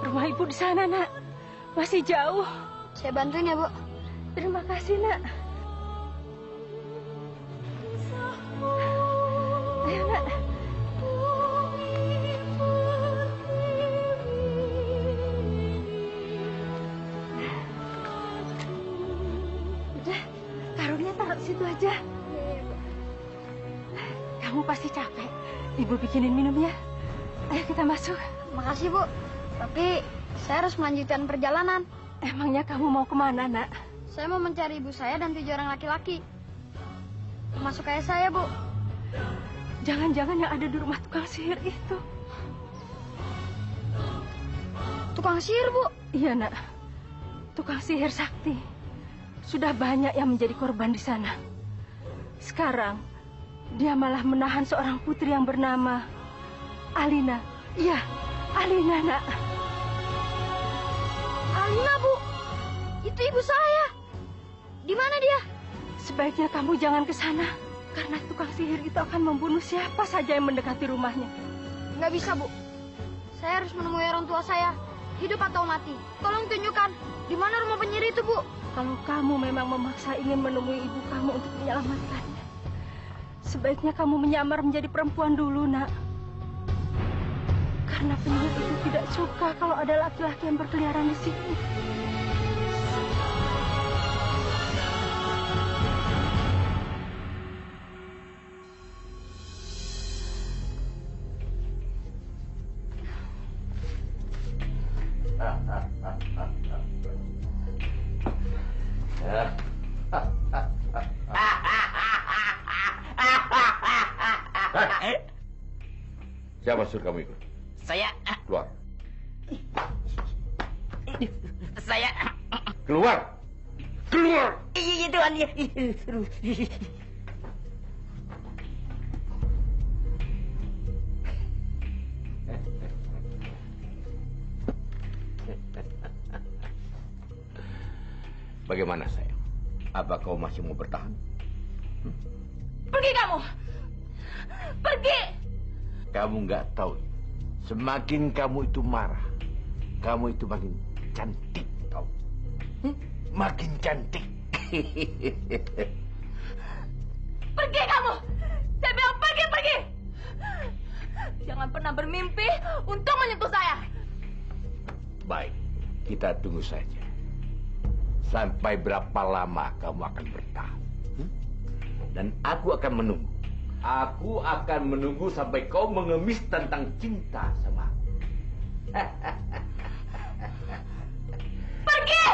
Rumah ibu di sana, Nak. Masih jauh. Saya bantuin ya, Bu. Terima kasih, Nak. Ayo, Nak. Udah, karungnya taruh situ aja. Kamu pasti capek. Ibu bikinin minum ya. Ayo kita masuk. Makasih, Bu. Tapi saya harus melanjutkan perjalanan. Emangnya kamu mau kemana, Nak? Saya mau mencari ibu saya dan 7 orang laki-laki. Termasuk kayak saya, Bu. Jangan-jangan yang ada di rumah tukang sihir itu. Tukang sihir, Bu? Iya, Nak. Tukang sihir sakti. Sudah banyak yang menjadi korban di sana. Sekarang, dia malah menahan seorang putri yang bernama Alina. Iya, Alina, Nak. Alina, Bu. Itu ibu saya. Di mana dia? Sebaiknya kamu jangan ke sana. Karena tukang sihir itu akan membunuh siapa saja yang mendekati rumahnya. Nggak bisa, Bu. Saya harus menemui orang tua saya. Hidup atau mati. Tolong tunjukkan di mana rumah penyihir itu, Bu. Kalau kamu memang memaksa ingin menemui ibu kamu untuk menyelamatkannya, sebaiknya kamu menyamar menjadi perempuan dulu, Nak. Karena penyihir itu tidak suka kalau ada laki-laki yang berkeliaran di sini. Siapa suruh kamu ikut? Saya. Keluar. Saya. Keluar. Keluar. Iya, Tuhan. Bagaimana sayang? Apa kau masih mau bertahan? Pergi kamu! Pergi! Kamu nggak tahu. Semakin kamu itu marah, kamu itu makin cantik, tahu? Makin cantik. Pergi kamu! Saya bilang pergi! Jangan pernah bermimpi untuk menyentuh saya. Baik, kita tunggu saja. Sampai berapa lama kamu akan bertahan? Dan aku akan menunggu. Aku akan menunggu sampai kau mengemis tentang cinta sama aku. Pergi!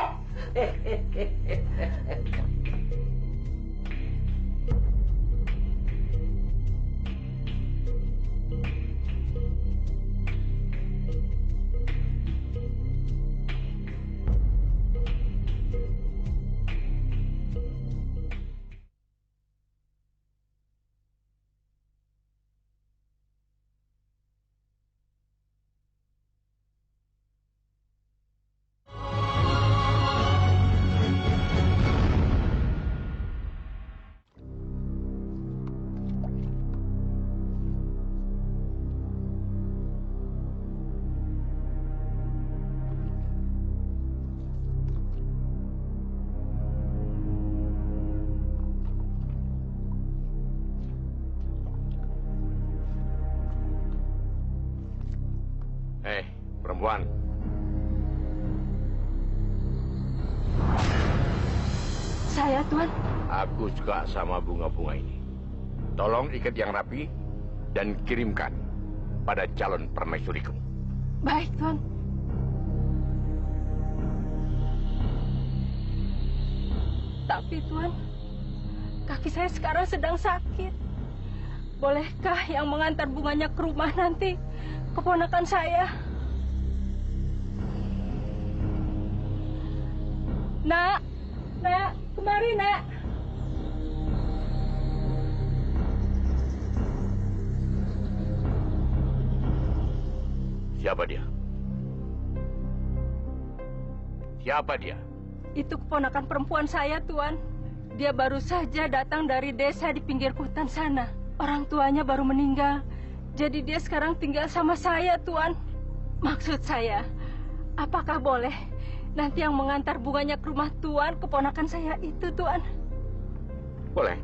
Perempuan. Saya, Tuan. Aku suka sama bunga-bunga ini. Tolong ikat yang rapi dan kirimkan pada calon permaisuriku. Baik, Tuan. Tapi, Tuan, kaki saya sekarang sedang sakit. Bolehkah yang mengantar bunganya ke rumah nanti keponakan saya? Nak, kemari, Nak. Siapa dia? Siapa dia? Itu keponakan perempuan saya, Tuan. Dia baru saja datang dari desa di pinggir hutan sana. Orang tuanya baru meninggal. Jadi dia sekarang tinggal sama saya, Tuan. Maksud saya, apakah boleh nanti yang mengantar bunganya ke rumah Tuan, keponakan saya itu, Tuan? Boleh.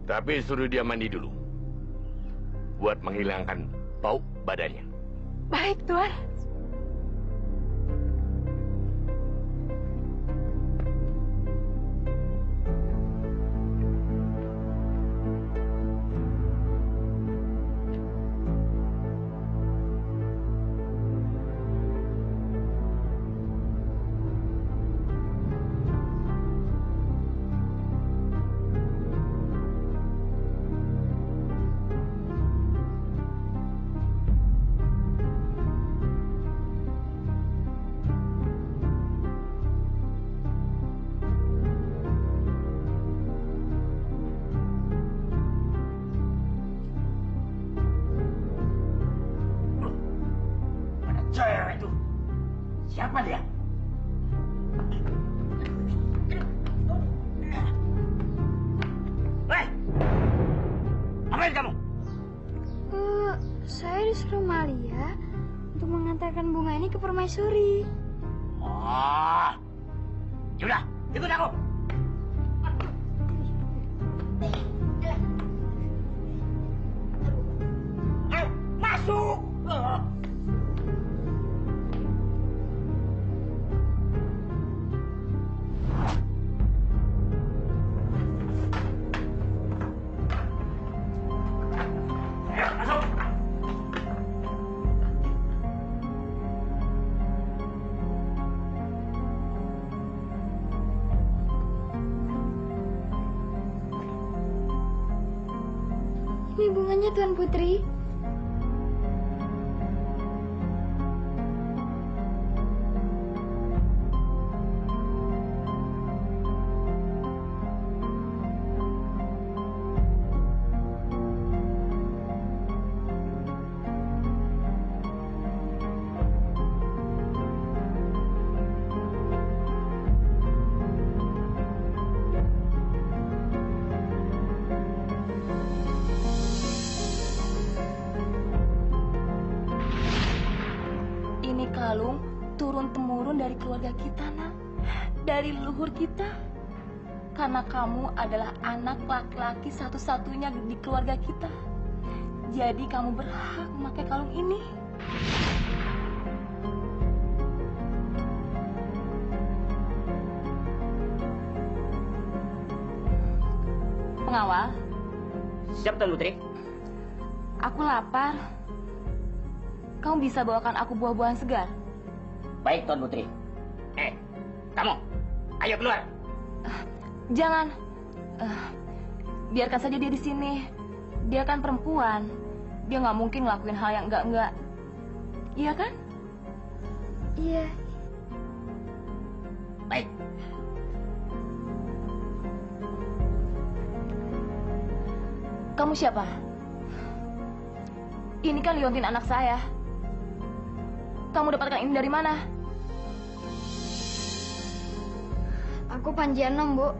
Tapi suruh dia mandi dulu. Buat menghilangkan bau badannya. Baik, Tuan. Cewek itu. Siapa dia? Hei! Apain kamu? Saya disuruh Malia untuk mengantarkan bunga ini ke permaisuri. Oh. Yaudah, ikut aku. Ayo, masuk. Ini bunganya, Tuan Putri. kalung turun-temurun dari keluarga kita, Nak. Dari leluhur kita. Karena kamu adalah anak laki-laki satu-satunya di keluarga kita. Jadi kamu berhak memakai kalung ini. Pengawal. Siap, Tuan Putri. Aku lapar. Kamu bisa bawakan aku buah-buahan segar? Baik, Tuan Putri. Kamu, ayo keluar. Jangan. Biarkan saja dia di sini. Dia kan perempuan. Dia nggak mungkin ngelakuin hal yang enggak. Iya kan? Iya. Baik. Kamu siapa? Ini kan Liontin anak saya. Kamu dapatkan ini dari mana? Aku Panji Anom, Bu.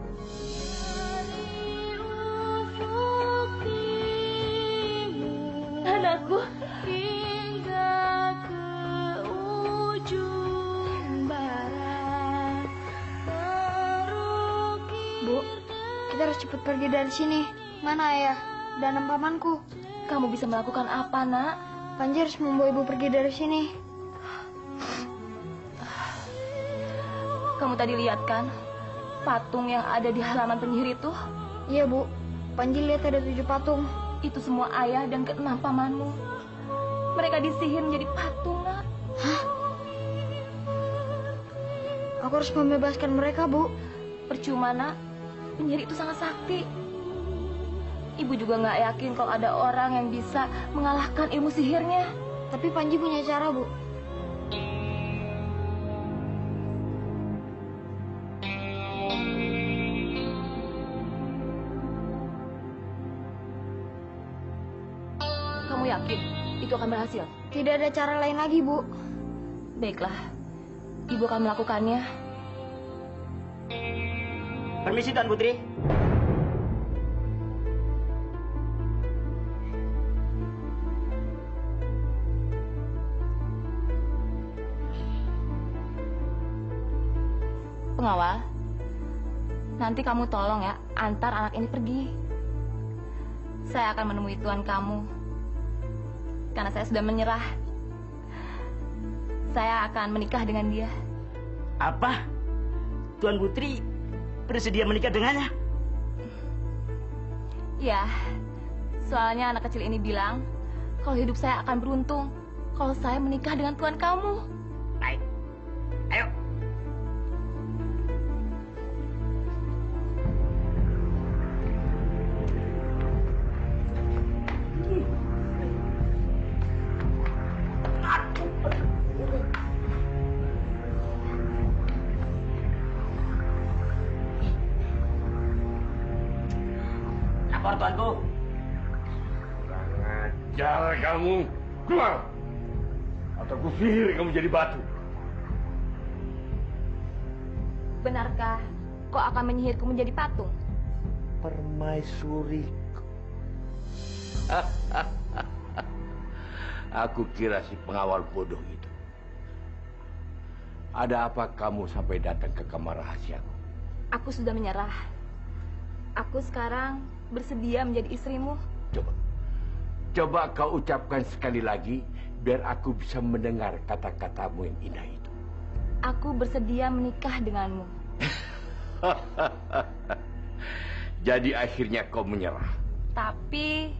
Anakku. Bu, kita harus cepat pergi dari sini. Mana ayah dan pamanku? Kamu bisa melakukan apa, Nak? Panji harus membawa ibu pergi dari sini. Kamu tadi lihat kan patung yang ada di halaman penyihir itu? Iya, Bu. Panji lihat ada 7 patung. Itu semua ayah dan ke-6 pamanmu. Mereka disihir menjadi patung, Nak. Hah? Aku harus membebaskan mereka, Bu. Percuma, Nak. Penyihir itu sangat sakti. Ibu juga nggak yakin kalau ada orang yang bisa mengalahkan ilmu sihirnya. Tapi Panji punya cara, Bu. Kamu yakin itu akan berhasil? Tidak ada cara lain lagi, Bu. Baiklah, Ibu akan melakukannya. Permisi, Tuan Putri. Pengawal, nanti kamu tolong ya, antar anak ini pergi. Saya akan menemui tuan kamu. Karena saya sudah menyerah. Saya akan menikah dengan dia. Apa? Tuan Putri bersedia menikah dengannya? Ya, soalnya anak kecil ini bilang kalau hidup saya akan beruntung kalau saya menikah dengan tuan kamu. Baik. Ayo. Lapor, Tuanku. Kurang ajar kamu. Keluar. Atau ku sihir kamu jadi batu. Benarkah kau akan menyihirku menjadi patung? Permaisuriku. Aku kira si pengawal bodoh itu. Ada apa kamu sampai datang ke kamar rahasiaku? Aku sudah menyerah. Aku sekarang bersedia menjadi istrimu. Coba kau ucapkan sekali lagi, biar aku bisa mendengar kata-katamu yang indah itu. Aku bersedia menikah denganmu. Jadi akhirnya kau menyerah. Tapi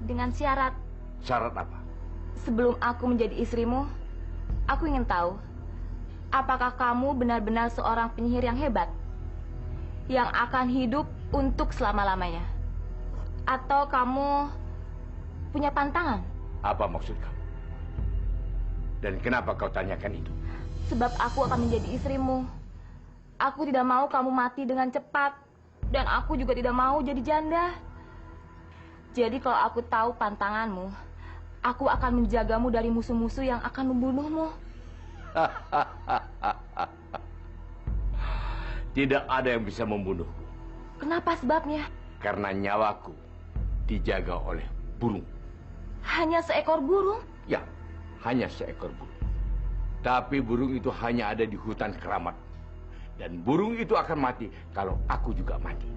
dengan syarat. Syarat apa? Sebelum aku menjadi istrimu, aku ingin tahu, apakah kamu benar-benar seorang penyihir yang hebat? Yang akan hidup untuk selama-lamanya? Atau kamu punya pantangan? Apa maksud kamu? Dan kenapa kau tanyakan itu? Sebab aku akan menjadi istrimu. Aku tidak mau kamu mati dengan cepat. Dan aku juga tidak mau jadi janda. Jadi kalau aku tahu pantanganmu, aku akan menjagamu dari musuh-musuh yang akan membunuhmu. Tidak ada yang bisa membunuhku. Kenapa sebabnya? Karena nyawaku dijaga oleh burung. Hanya seekor burung? Ya, hanya seekor burung. Tapi burung itu hanya ada di hutan keramat. Dan burung itu akan mati kalau aku juga mati.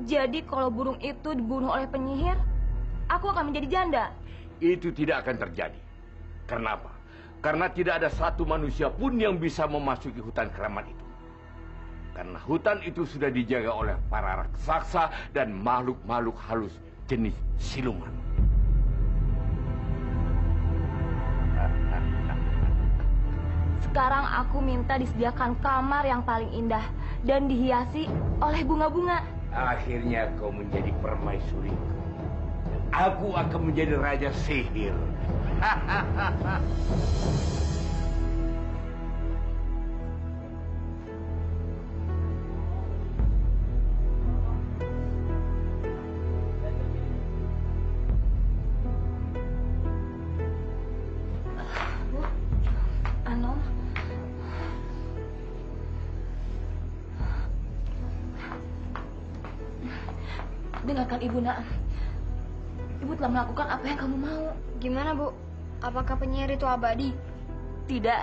Jadi kalau burung itu dibunuh oleh penyihir, aku akan menjadi janda. Itu tidak akan terjadi. Kenapa? Karena tidak ada satu manusia pun yang bisa memasuki hutan keramat itu. Karena hutan itu sudah dijaga oleh para raksasa dan makhluk-makhluk halus jenis siluman. Sekarang aku minta disediakan kamar yang paling indah dan dihiasi oleh bunga-bunga. Akhirnya kau menjadi permaisuriku. Dan aku akan menjadi raja sihir. Dengarkan Ibu, Nak. Ibu telah melakukan apa yang kamu mau. Gimana, Bu? Apakah penyihir itu abadi? Tidak.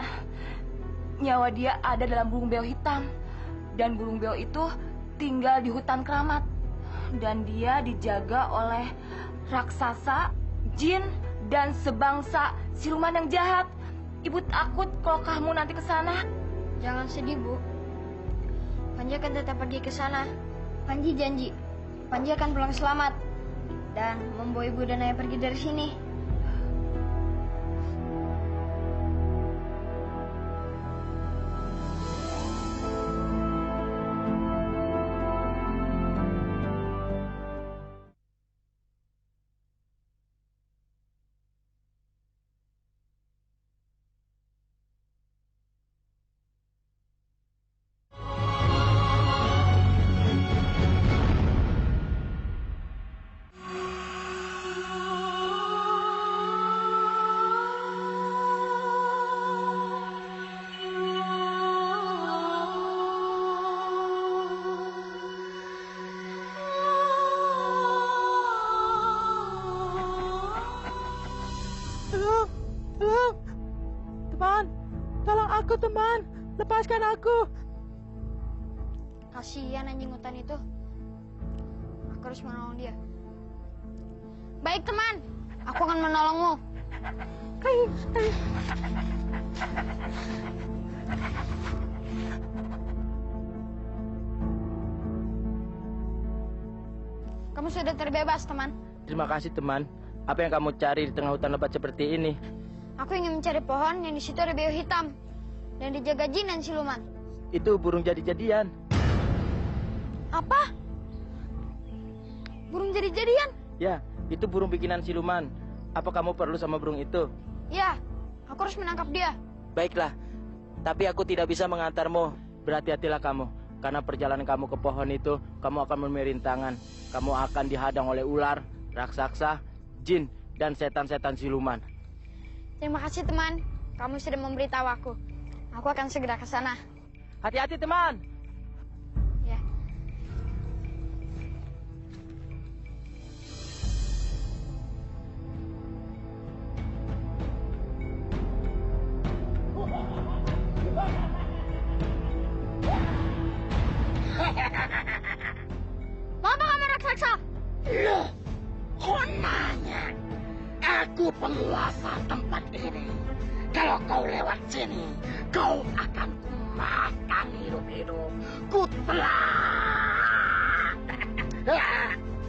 Nyawa dia ada dalam burung beo hitam. Dan burung beo itu tinggal di hutan keramat. Dan dia dijaga oleh raksasa, jin, dan sebangsa siluman yang jahat. Ibu takut kalau kamu nanti ke sana. Jangan sedih, Bu. Panji akan tetap pergi ke sana. Panji janji. Panji akan pulang selamat dan membawa ibu dan ayah pergi dari sini. Teman, lepaskan aku. Kasihan anjing hutan itu. Aku harus menolong dia. Baik, teman. Aku akan menolongmu. Kamu sudah terbebas, teman. Terima kasih, teman. Apa yang kamu cari di tengah hutan lebat seperti ini? Aku ingin mencari pohon yang di situ ada beo hitam. Dan dijaga jin dan siluman. Itu burung jadi-jadian. Apa? Burung jadi-jadian? Ya, itu burung bikinan siluman. Apa kamu perlu sama burung itu? Ya, aku harus menangkap dia. Baiklah, tapi aku tidak bisa mengantarmu. Berhati-hatilah kamu. Karena perjalanan kamu ke pohon itu, kamu akan memerintangan. Kamu akan dihadang oleh ular, raksasa, jin, dan setan-setan siluman. Terima kasih, teman. Kamu sudah memberitahu aku. Aku akan segera ke sana. Hati-hati, teman. Ya. Mau apa kamu raksasa? Loh, kok nanya? Aku penguasa tempat ini. Kalau kau lewat sini, kau akan kumakan hidup-hidup. Kutelak.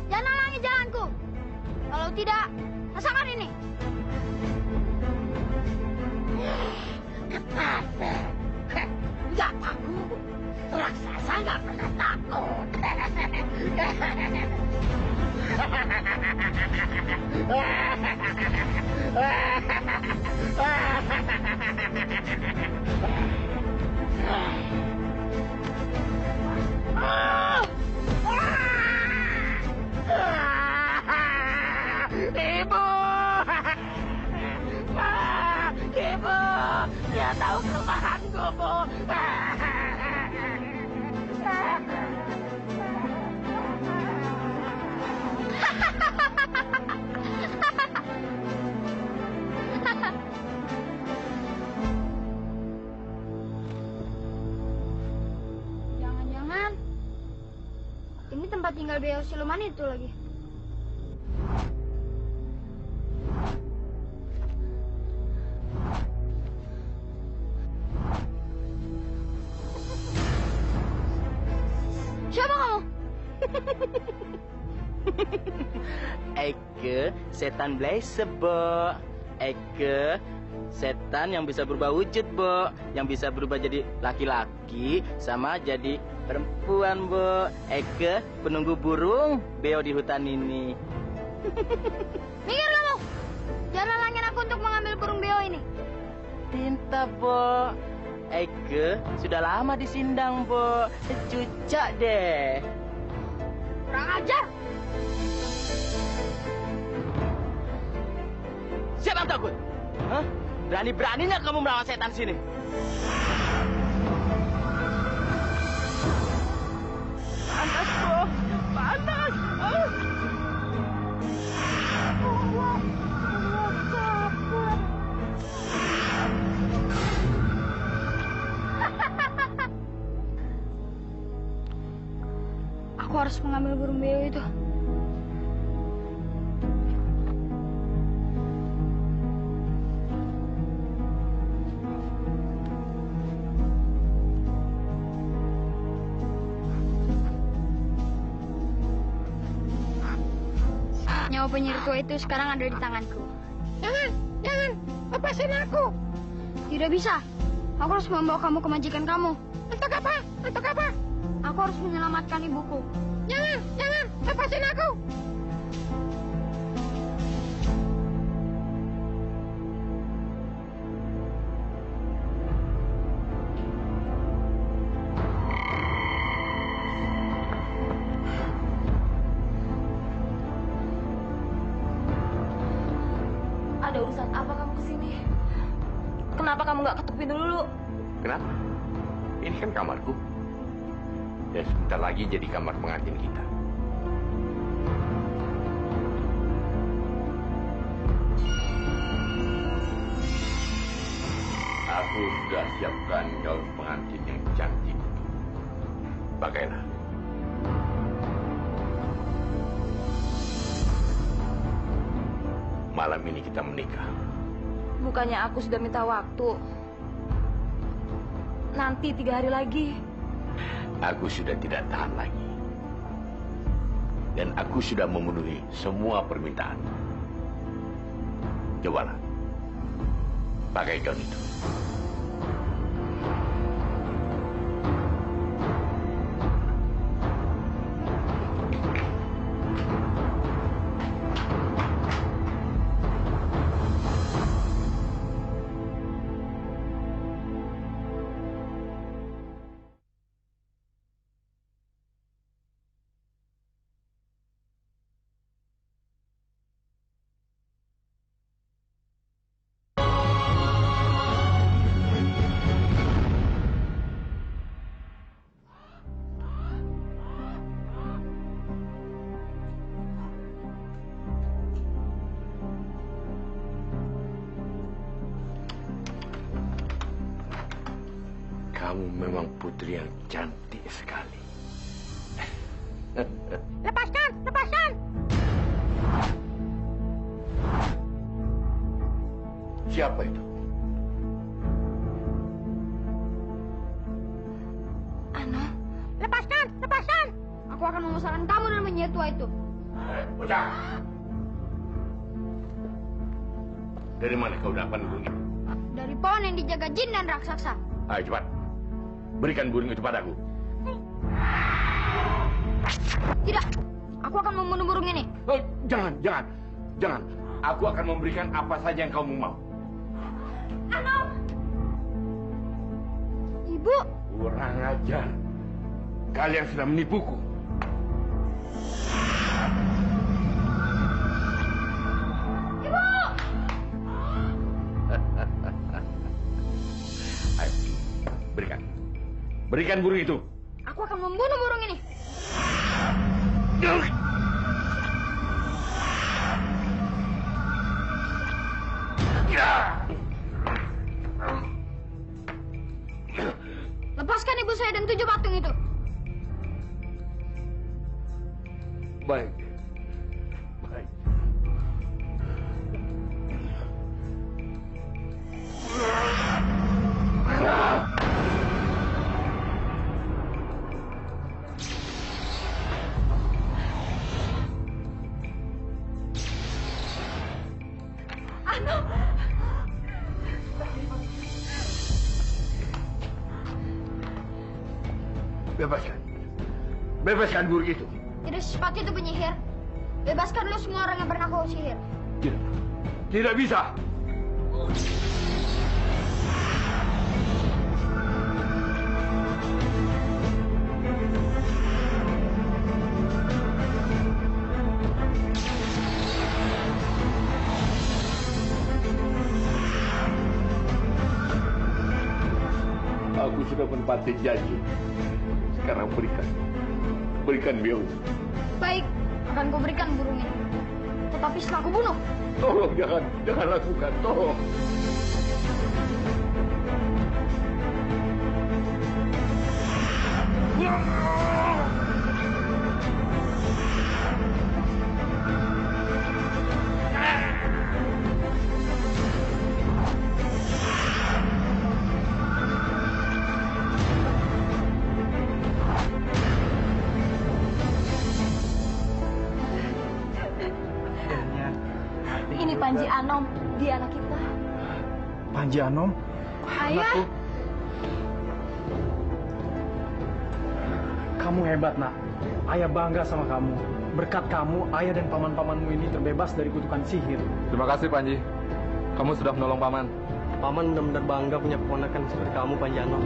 Jangan halangi jalanku. Kalau tidak, rasakan ini. Kenapa? Nggak takut. Raksasa nggak pernah takut. Ibu! Ibu! Dia tahu kelemahanku, Bu. tinggal beo siluman itu lagi. Siapa kamu? Eke, setan blaze, Bo. Eke, setan yang bisa berubah wujud, Bo. Yang bisa berubah jadi laki-laki sama jadi perempuan, Bo. Eke, penunggu burung beo di hutan ini. Minggir kamu! Jangan halangin aku untuk mengambil burung beo ini. Tinta, Bo. Eke sudah lama disindang, Bo. Cucak deh. Kurang ajar! Siapa yang takut? Hah? Berani-beraninya kamu melawan setan sini. Panas, Bo. Panas. Aku harus mengambil burung beo itu. Nyawa penyihir tua itu sekarang ada di tanganku. Jangan, lepasin aku. Tidak bisa. Aku harus membawa kamu ke majikan kamu. Untuk apa? Aku harus menyelamatkan ibuku. Jangan, lepasin aku. Ada urusan apa kamu kesini? Kenapa kamu nggak ketuk pintu dulu? Kenapa? Ini kan kamarku. Dan sebentar lagi jadi kamar pengantin kita. Aku sudah siapkan gaun pengantin yang cantik. Pakailah. Malam ini kita menikah. Bukannya aku sudah minta waktu. Nanti 3 hari lagi. Aku sudah tidak tahan lagi. Dan aku sudah memenuhi semua permintaan. Cobalah. Pakai gaun itu. Kamu memang putri yang cantik sekali. Lepaskan! Siapa itu? Ana, lepaskan! Aku akan memusnahkan kamu dan penyihir tua itu. Bocah! Dari mana kau dapat burung itu? Dari pohon yang dijaga jin dan raksasa. Ayo cepat. Berikan burung itu padaku. Tidak, aku akan membunuh burung ini. Oh, jangan. Aku akan memberikan apa saja yang kamu mau. Ano? Ibu. Kurang ajar. Kalian sudah menipuku. Ibu! Ayo, berikan burung itu. Aku akan membunuh burung ini. Lepaskan ibu saya dan 7 patung itu. Baik. Baik. Bebaskan. Bebaskan guru itu. Tidak secepat itu penyihir. Bebaskan dulu semua orang yang pernah kau sihir. Tidak. Tidak bisa. Aku sudah menepati janji. Sekarang berikan. Berikan Biong. Baik, akan kau berikan burung ini. Tetapi setelah aku bunuh. Tolong jangan lakukan. Tolong. Ini Panji Anom, dia anak kita. Panji Anom? Ayah. Kamu hebat, Nak. Ayah bangga sama kamu. Berkat kamu, ayah dan paman-pamanmu ini terbebas dari kutukan sihir. Terima kasih, Panji. Kamu sudah menolong Paman. Paman benar-benar bangga punya keponakan seperti kamu, Panji Anom.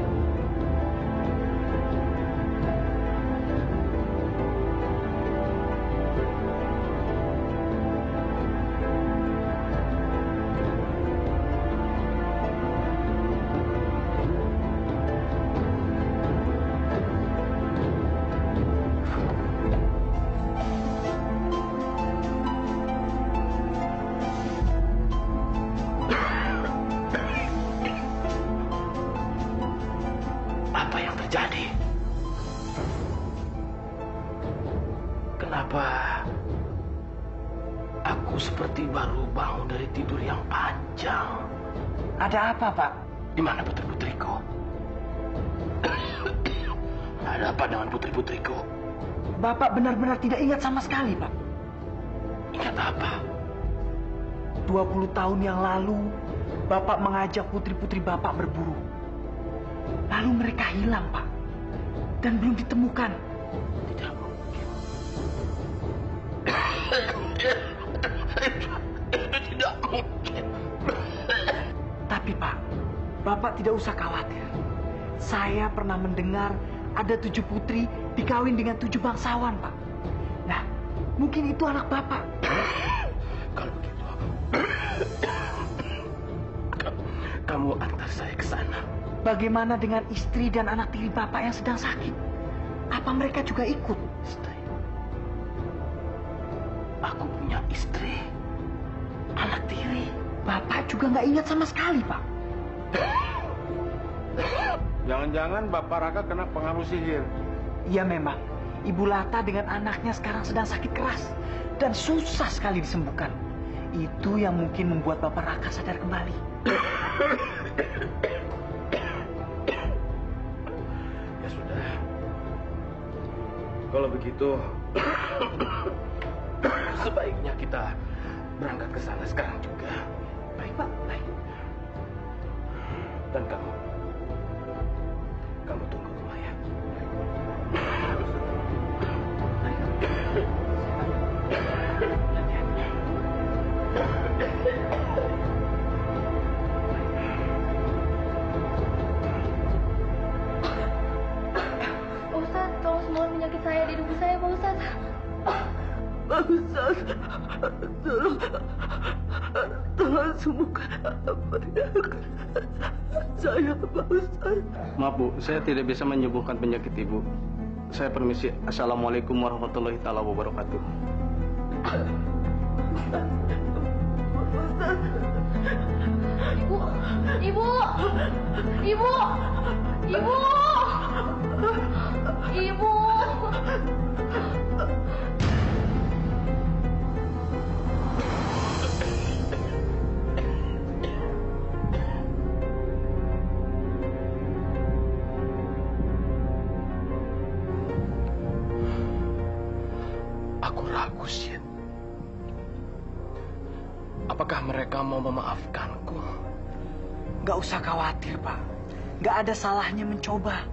Apa yang terjadi? Kenapa aku seperti baru bangun dari tidur yang panjang? Ada apa, Pak? Di mana putri-putriku? Ada apa dengan putri-putriku? Bapak benar-benar tidak ingat sama sekali, Pak. Ingat apa? 20 tahun yang lalu, Bapak mengajak putri-putri Bapak berburu. Lalu mereka hilang, Pak. Dan belum ditemukan. Tidak mungkin. Itu tidak mungkin. Tapi, Pak, Bapak tidak usah khawatir. Saya pernah mendengar ada 7 putri dikawin dengan 7 bangsawan, Pak. Nah, mungkin itu anak Bapak. Kalau begitu, kamu antar saya ke sana. Bagaimana dengan istri dan anak tiri Bapak yang sedang sakit? Apa mereka juga ikut? Aku punya istri, anak tiri. Bapak juga nggak ingat sama sekali, Pak. Jangan-jangan Bapak Raka kena pengaruh sihir. Iya memang. Ibu Lata dengan anaknya sekarang sedang sakit keras. Dan susah sekali disembuhkan. Itu yang mungkin membuat Bapak Raka sadar kembali. Ya sudah. Kalau begitu, sebaiknya kita berangkat ke sana sekarang juga. Baik, Pak. Baik. Dan kamu tunggu rumah ya. Pak Ustadz, tolong semua penyakit saya di tubuh saya, Pak Ustadz. Pak Ustadz, tolong sembuhkan penyakit saya, Pak Ustadz. Maaf, Bu, saya tidak bisa menyembuhkan penyakit Ibu. Saya permisi. Assalamualaikum warahmatullahi taala wabarakatuh. Ibu, ibu, ibu, ibu, ibu. Aku ragu, Shin. Apakah mereka mau memaafkanku? Gak usah khawatir, Pak. Gak ada salahnya mencoba.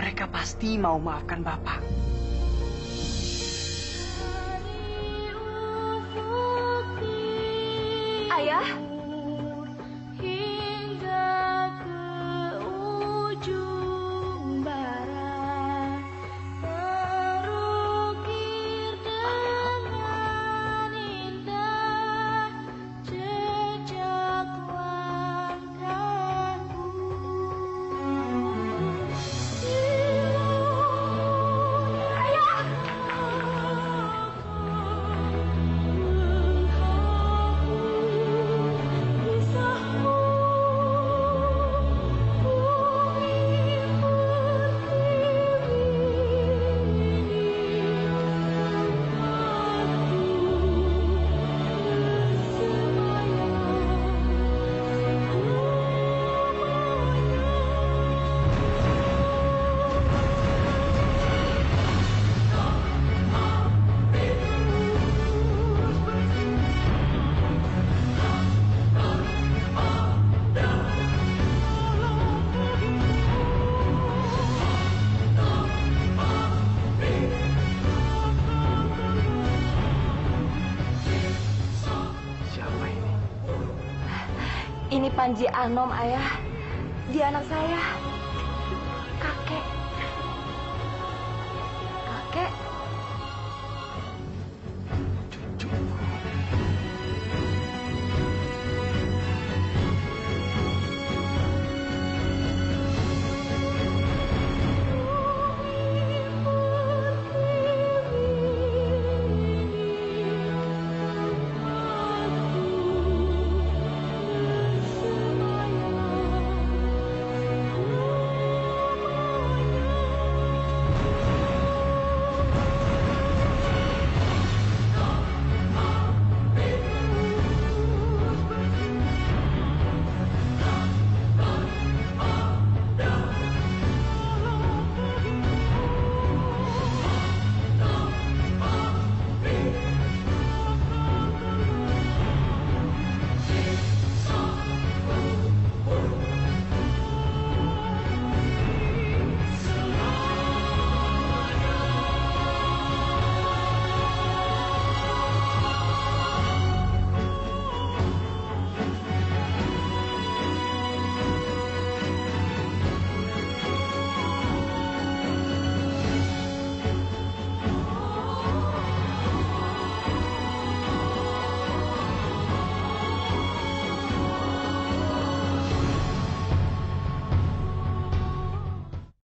Mereka pasti mau maafkan Bapak. Ayah. Ini Panji Anom, Ayah. Dia anak saya.